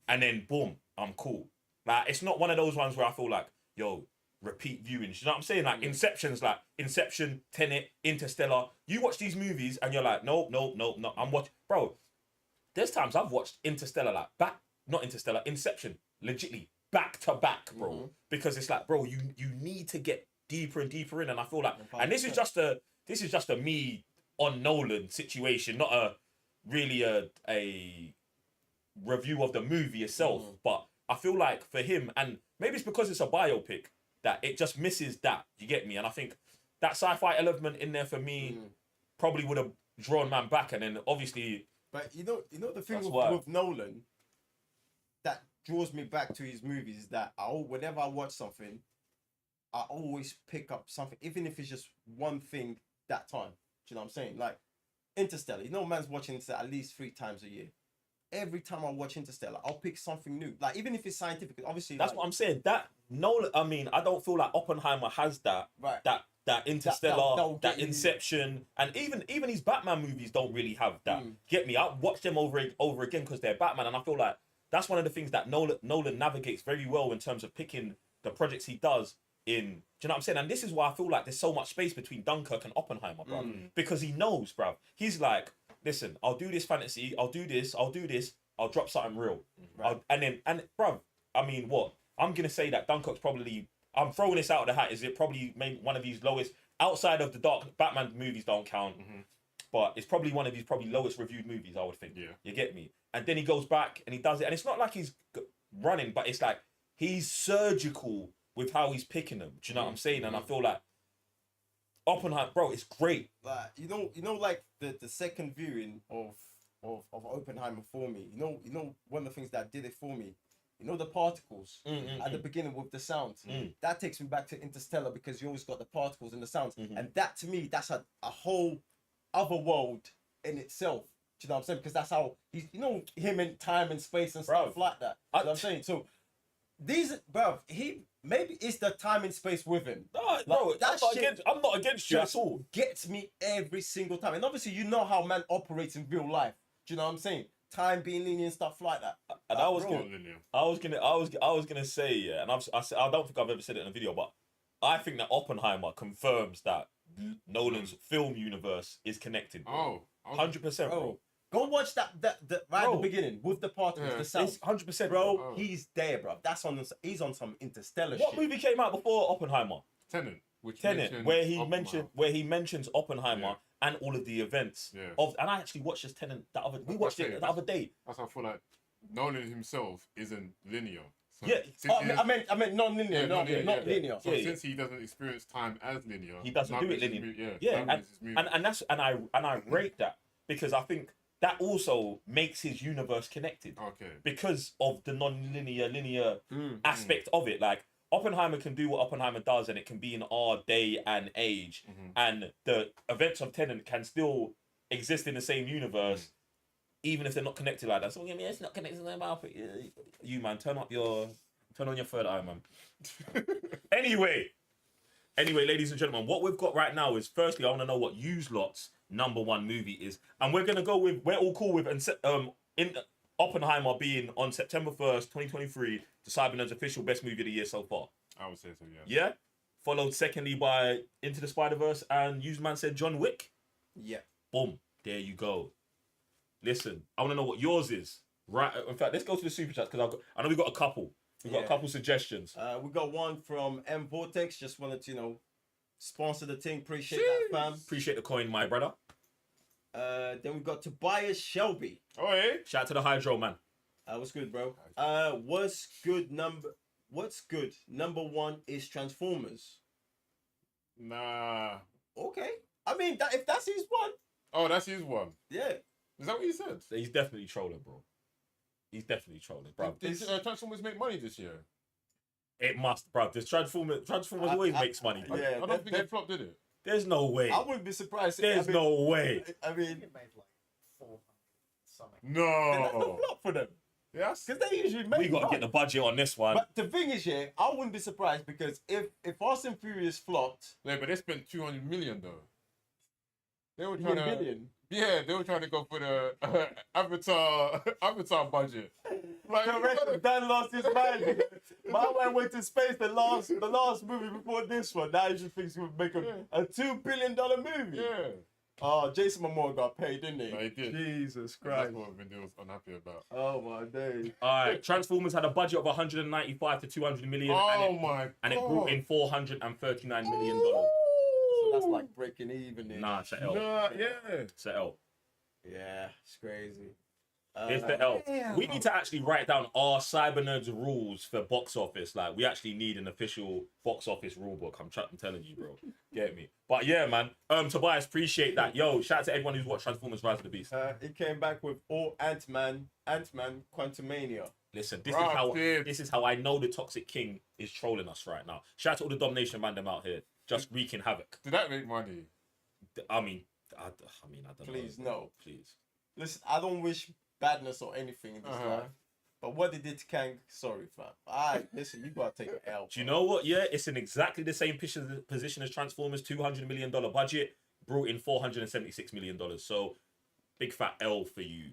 and then boom, I'm cool. Like, it's not one of those ones where I feel like, yo, repeat viewings. You know what I'm saying? Like, Inception's like, Inception, Tenet, Interstellar. You watch these movies and you're like, no. I'm watching. Bro, there's times I've watched Interstellar, like, Inception, legitly, back to back, bro. Because it's like, bro, you need to get deeper and deeper in. And I feel like, and this is just a me on Nolan situation, not a really a review of the movie itself. But I feel like for him, and maybe it's because it's a biopic, that it just misses that. You get me? And I think that sci-fi element in there for me probably would have drawn man back. And then obviously, but you know the thing That's with Nolan that draws me back to his movies is that whenever I watch something, I always pick up something, even if it's just one thing that time. Do you know what I'm saying? Like Interstellar. Man's watching it at least 3 times a year. Every time I watch Interstellar, I'll pick something new. Like, even if it's scientific, obviously. That's what I'm saying. That Nolan, I mean, I don't feel like Oppenheimer has that. Right. That Interstellar, that'll that get you. Inception, and even his Batman movies don't really have that. Get me? I watch them over again because they're Batman, and I feel like that's one of the things that Nolan navigates very well in terms of picking the projects he does. Do you know what I'm saying? And this is why I feel like there's so much space between Dunkirk and Oppenheimer, bro. Because he knows, bro. He's like, listen, I'll do this fantasy, I'll do this, I'll drop something real. Right. And bro, I mean, what? I'm gonna say that Dunkirk's probably, I'm throwing this out of the hat, is it probably maybe one of these lowest, outside of the Dark Batman movies don't count, but it's probably one of these lowest reviewed movies, I would think. Yeah. You get me? And then he goes back and he does it, and it's not like he's running, but it's like he's surgical with how he's picking them. Do you know what I'm saying? And I feel like Oppenheimer, bro, it's great. Like, like the second viewing of Oppenheimer for me. One of the things that did it for me. The particles at the beginning with the sound. That takes me back to Interstellar because you always got the particles and the sounds. And that, to me, that's a whole other world in itself. Do you know what I'm saying? Because that's how he's, him in time and space and stuff like that. You know what I'm saying? So these, bro, maybe it's the time and space with him. No, bro, that I'm not against you at all. Gets me every single time. And obviously, you know how man operates in real life. Do you know what I'm saying? Time being linear and stuff like that. And I was gonna say, yeah, and I don't think I've ever said it in a video, but I think that Oppenheimer confirms that Nolan's film universe is connected. Bro. 100%, bro. Go watch that right at the beginning with the particles, the sound. It's 100%, bro. He's there, bro. He's on some Interstellar shit. What movie came out before Oppenheimer? Tenet, where he mentions Oppenheimer and all of the events of, and I actually watched this Tenet we watched it the other day. That's why I feel like Nolan himself isn't linear. So I meant non-linear, not linear. So since he doesn't experience time as linear, he doesn't do it linear. And I rate that because I think that also makes his universe connected. Okay. Because of the non-linear, linear aspect of it. Like, Oppenheimer can do what Oppenheimer does, and it can be in our day and age. And the events of Tenet can still exist in the same universe, even if they're not connected like that. So, yeah, it's not connected to their mouth. You, man, turn on your third eye, man. Anyway, ladies and gentlemen, what we've got right now is, firstly, I want to know what yous lot's #1 movie is, and we're gonna go with, we're all cool with in Oppenheimer being on September 1st, 2023, decided as official best movie of the year so far. I would say so, yeah. Yeah? Followed secondly by Into the Spider-Verse, and Useman said John Wick. Yeah. Boom. There you go. Listen, I want to know what yours is. Right. In fact, let's go to the super chats because I know we've got a couple. We've got a couple suggestions. We got one from M Vortex. Just wanted to, sponsor the thing. Appreciate that, fam. Appreciate the coin, my brother. Then we got Tobias Shelby. Oh, hey. Shout out to the Hydro, man. What's good, bro? What's good what's good? Number one is Transformers. Nah. Okay. I mean, if that's his one, Oh, that's his one. yeah. Is that what you said? He's definitely trolling, bro. He's definitely trolling, bro. Did Transformers make money this year? It must, bro. This Transformers always makes money. Bro. Yeah, I don't think it flopped, did it? There's no way. I wouldn't be surprised. There's no way. I mean, It made like 400 something. that's a No. flop for them Yes. because they usually make. We got to money. get the budget on this one. But the thing is, yeah, I wouldn't be surprised because if Fast and Furious flopped, Yeah, but they spent 200 million though. They were you trying mean to. billion. Yeah, they were trying to go for the Avatar budget. Like, Correct. Dan lost his mind. My man went to space the last movie before this one. Now he just thinks he would make a $2 billion movie. yeah. Oh, Jason Momoa got paid, didn't he? No, he did. Jesus And that's Christ. what Vin was unhappy about. Oh my days. All right, Transformers had a budget of 195 to 200 million, Oh my god. and it brought in 439 million dollars. So that's like breaking even. Then. Nah, it's a L. Nah, yeah. It's a L. Yeah, it's crazy. It's the L. We need to actually write down our Cyber Nerds rules for box office. Like, we actually need an official box office rule book. I'm telling you, bro. Get me? But yeah, man. Tobias, appreciate that. Yo, shout out to everyone who's watched Transformers: Rise of the Beast. It came back with all Ant-Man, Quantumania. Listen, this Bro, is how I know the Toxic King is trolling us right now. Shout out to all the Domination man them out here, just wreaking havoc. Did that make money? I mean, I don't know. Please, no. Please. Listen, I don't wish badness or anything in this life. But what they did to Kang, sorry, fam. Listen, you gotta take an L. Do you know what? Yeah, it's in exactly the same position as Transformers. $200 million budget, brought in $476 million. So, big fat L for you.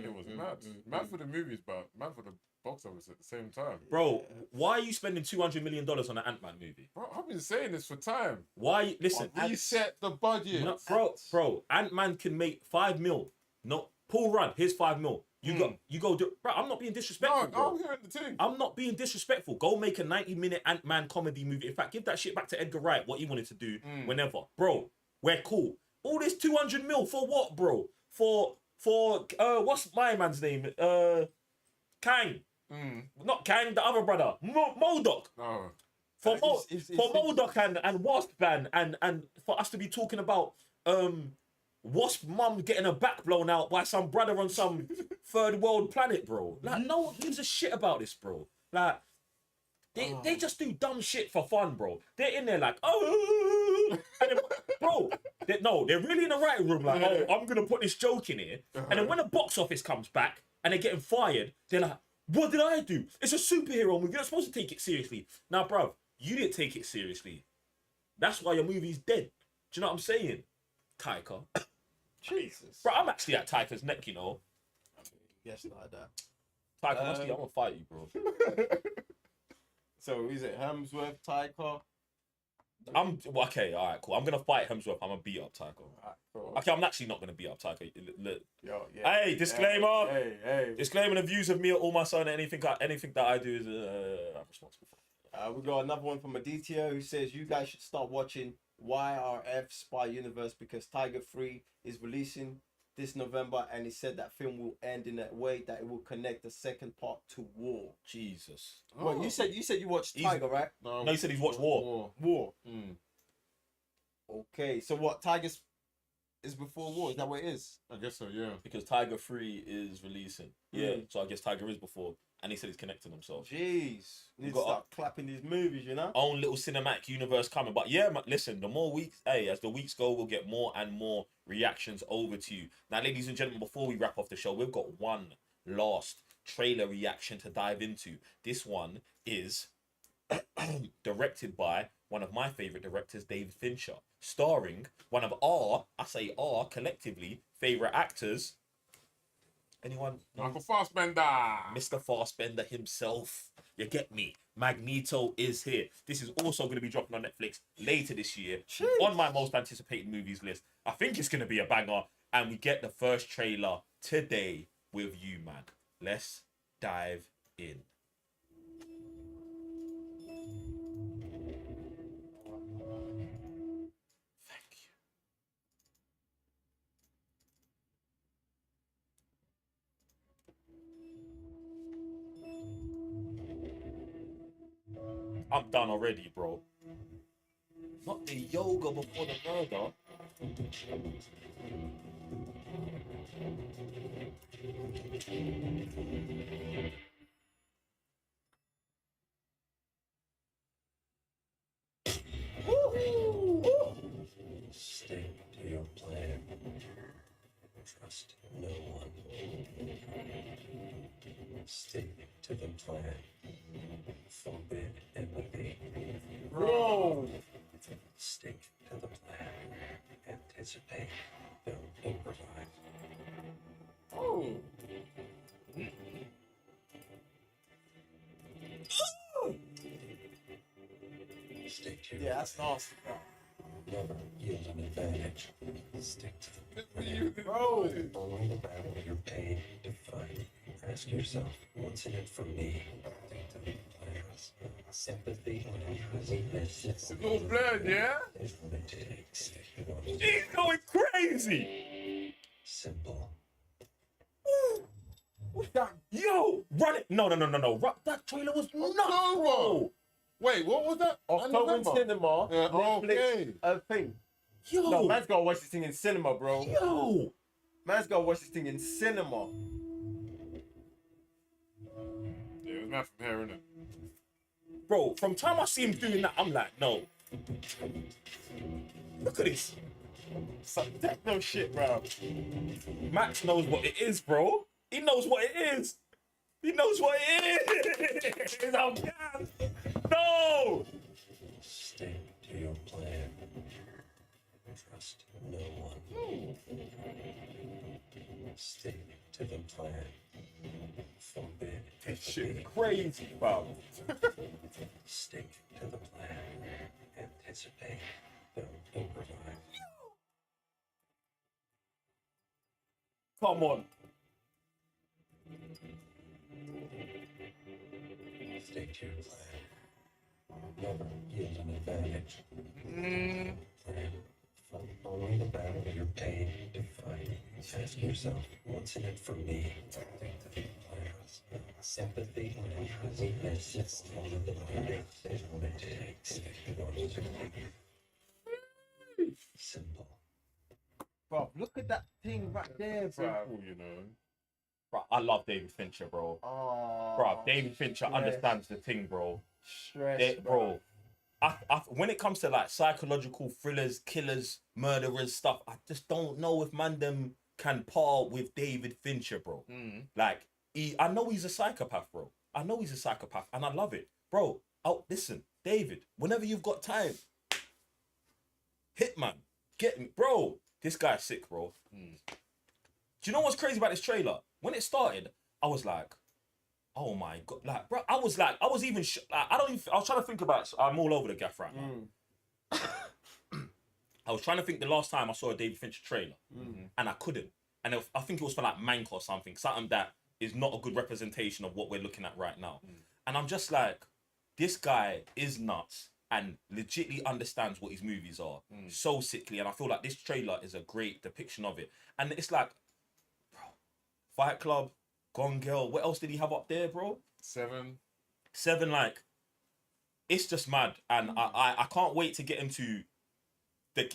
It was mad. Mad for the movies, but mad for the box office at the same time. Bro, why are you spending $200 million on an Ant-Man movie? Bro, I've been saying this for time. Why? Listen, Reset the budget. no, bro, Ant-Man can make 5 mil. No, Paul Rudd, here's 5 mil. You go do, bro. I'm not being disrespectful, No, bro. I'm hearing the thing. I'm not being disrespectful. Go make a 90-minute Ant-Man comedy movie. In fact, give that shit back to Edgar Wright, what he wanted to do whenever. Bro, we're cool. All this 200 mil for what, bro? For what's my man's name? Kang. Not Kang, the other brother. MODOK. No. For It's MODOK and Wasp and for us to be talking about Wasp mum getting her back blown out by some brother on some third world planet, bro. Like, no one gives a shit about this, bro. Like, they just do dumb shit for fun, bro. They're in there like, oh, and then, bro, they're really in the writing room like, oh, I'm gonna put this joke in here, and then when the box office comes back and they're getting fired, they're like, what did I do? It's a superhero movie. You're not supposed to take it seriously. Now, bro, you didn't take it seriously. That's why your movie's dead. Do you know what I'm saying, Taika? Jesus. Bro, I'm actually at Taika's neck, you know. Yes, like that. Taika, honestly, I'm gonna fight you, bro. So is it Hemsworth, Taika? Okay, all right, cool. I'm gonna fight Hemsworth. I'm gonna beat up Taika. Alright, cool. Okay, I'm actually not gonna beat up Taika. Yo, yeah. Hey, disclaimer. Hey. Disclaimer: the views of me or all my son, anything that I do is I'm responsible for. We got another one from Aditya who says you guys should start watching YRF Spy Universe because Tiger 3 is releasing this November, and he said that film will end in a way that it will connect the second part to War. Jesus. Well, you said you watched Tiger, right? No, he said he's watched War. War. Okay, so what? Tiger is before War? Is that what it is? I guess so, yeah. Because Tiger 3 is releasing. Yeah, so I guess Tiger is before. And he said he's connecting himself. Jeez, need to got start clapping these movies, you know. Own little cinematic universe coming. But yeah, listen, the more weeks, as the weeks go, we'll get more and more reactions over to you. Now, ladies and gentlemen, before we wrap off the show, we've got one last trailer reaction to dive into. This one is directed by one of my favorite directors, David Fincher, starring one of our collectively favorite actors. Anyone? Michael Fassbender. Mr. Fassbender himself. You get me? Magneto is here. This is also going to be dropping on Netflix later this year. On my most anticipated movies list. I think it's going to be a banger. And we get the first trailer today with you, man. Let's dive in. Thank you. I'm done already, bro. Not the yoga before the murder. Stick to your plan. Trust no one. Stick to the plan. Forbid empathy. Bro. Stick to the plan. Anticipate. Don't improvise. Oh. Stick to your Yeah, that's nasty, Never yield an advantage. Stick to the plan. bro. Only the battle you're paid to fight. Ask yourself, what's in it for me? Stick to the plan. Sympathy and weakness. Simple blood, yeah? Is what it takes. He's going crazy. Simple. Yo, run it. No. That trailer was nuts, bro. Wait, what was that? October in cinema. Yeah, Netflix, okay. thing. Yo. No, man's gotta watch this thing in cinema, bro. Yo. Man's gotta watch this thing in cinema. Yeah, it was mad from here, innit? Bro, from time I see him doing that, I'm like, no. Look at this. Some techno shit, bro. Max knows what it is, bro. He knows what it is. He knows what it is. I'm gassed. No. Stick to your plan. Trust no one. Stick to the plan. Forbid This empathy. shit crazy, bro. Stick to the plan. Anticipate. Don't improvise. Come on. Stick to your plan. Never yield an advantage. Plan. Fight only the battle you're paid to fight. Ask yourself, what's in it for me? Stick to the plan. Sympathy and weakness. Is what it takes. Simple. Bro, look at that thing right there, bro. Simple, you know. Bro, I love David Fincher, bro. Oh, Bro, David Fincher stress. understands the thing, bro. Stress, Bro. When it comes to like psychological thrillers, killers, murderers, stuff, I just don't know if man them can par with David Fincher, bro. Like, I know he's a psychopath, bro. I know he's a psychopath, and I love it, bro. Oh, listen, David. Whenever you've got time, Hitman, get me, bro. This guy's sick, bro. Do you know what's crazy about this trailer? When it started, I was like, oh my god, like, bro, I was like, I was trying to think about it. I'm all over the gaff right now. I was trying to think the last time I saw a David Fincher trailer, and I couldn't. And I think it was for like Mank or something that is not a good representation of what we're looking at right now. And I'm just like, this guy is nuts and legitimately understands what his movies are. So sickly. And I feel like this trailer is a great depiction of it. And it's like, bro, Fight Club, Gone Girl, what else did he have up there, bro? Seven, like, it's just mad. And I can't wait to get into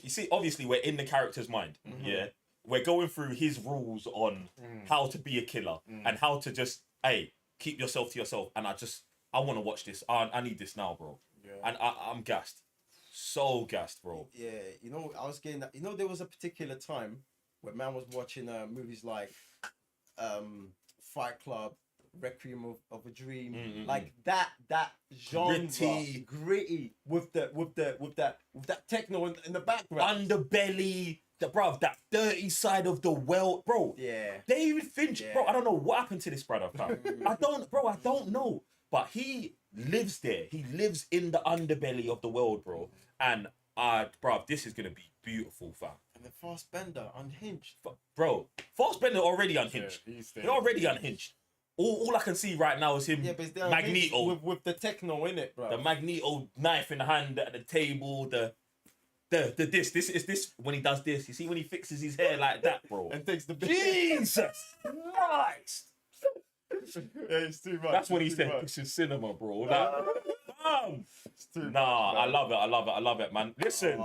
you see, obviously we're in the character's mind. Yeah. We're going through his rules on how to be a killer and how to just, hey, keep yourself to yourself. And I want to watch this. I need this now, bro. Yeah. And I'm gassed. So gassed, bro. Yeah, you know, I was getting that. You know, there was a particular time where man was watching movies like Fight Club, Requiem of a Dream, like that genre, gritty with that techno in the background, underbelly, that dirty side of the world, bro. Yeah, David Fincher, bro. I don't know what happened to this brother, fam. I don't know, but he lives there. He lives in the underbelly of the world, bro. And bro, this is gonna be beautiful, fam. And the Fassbender unhinged, bro. Fassbender already unhinged. Yeah, He's already unhinged. All I can see right now is him, but Magneto, with the techno in it, bro. the Magneto knife in the hand at the table, this is this when he does this. You see when he fixes his hair like that, bro. And takes the Jesus Christ. Yeah, it's too much. That's when he said this is cinema, bro. Like, Fam. It's too Nah, much, I man. love it. I love it. I love it, man. Listen,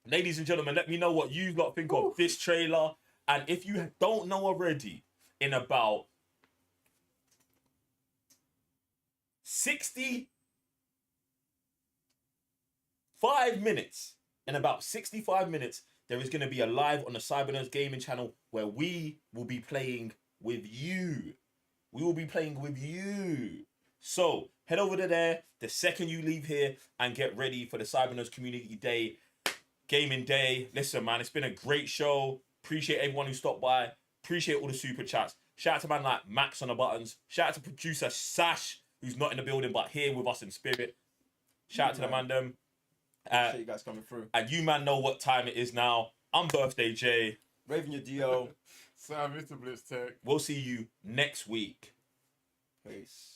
ladies and gentlemen, let me know what you lot think of this trailer. And if you don't know already, in about 65 minutes, there is going to be a live on the Cybernerds Gaming channel where we will be playing with you. We will be playing with you. So head over to there the second you leave here and get ready for the Cybernerds Community Day, Gaming Day. Listen, man, it's been a great show. Appreciate everyone who stopped by. Appreciate all the super chats. Shout out to man like Max on the buttons. Shout out to producer Sash, who's not in the building but here with us in spirit. Shout out to the man them. Appreciate you guys coming through. And you man know what time it is now. I'm Birthday Jay. Raven your DO. Sam, Mr. Blitz Tech. We'll see you next week. Peace.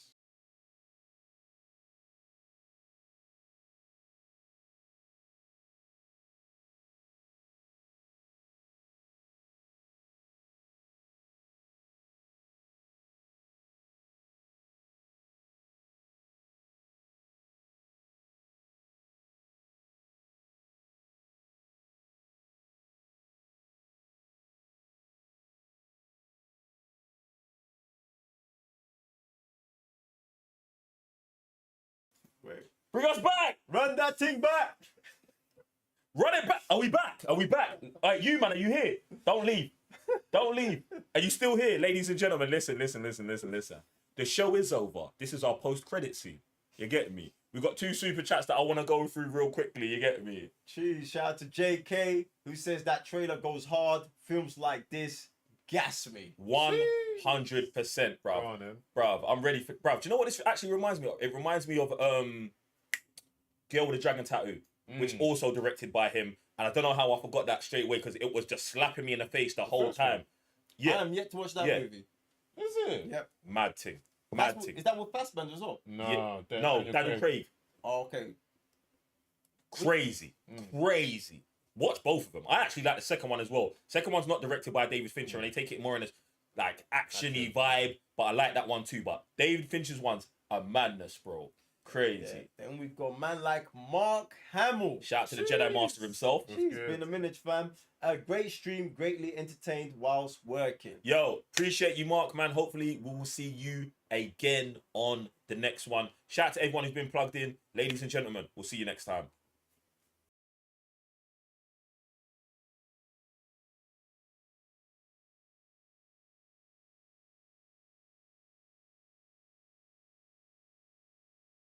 Wait. Bring us back! Run that thing back! Run it back! Are we back? Are we back? All right, you man, are you here? Don't leave. Don't leave. Are you still here? Ladies and gentlemen, listen. The show is over. This is our post-credit scene. You get me? We've got 2 super chats that I want to go through real quickly. You get me? Cheese. Shout out to JK, who says that trailer goes hard. Films like this gas me. 100%, Go bruv. on, then. Bruv, I'm ready for... Bruv, do you know what this actually reminds me of? It reminds me of Girl with a Dragon Tattoo, which also directed by him. And I don't know how I forgot that straight away because it was just slapping me in the face the whole time. I am yet to watch that movie. Is it? Yep. Mad thing. Is that with Fassbender as well? No, Daniel Craig. Oh, okay. Crazy. Watch both of them. I actually like the second one as well. Second one's not directed by David Fincher and they take it more in a like action-y vibe, but I like that one too. But David Fincher's one's a madness, bro. Crazy. Yeah. Then we've got man like Mark Hamill. Shout out to the Jedi Master himself. It's been a minute, fam. A great stream, greatly entertained whilst working. Yo, appreciate you, Mark, man. Hopefully, we will see you again on the next one. Shout out to everyone who's been plugged in. Ladies and gentlemen, we'll see you next time.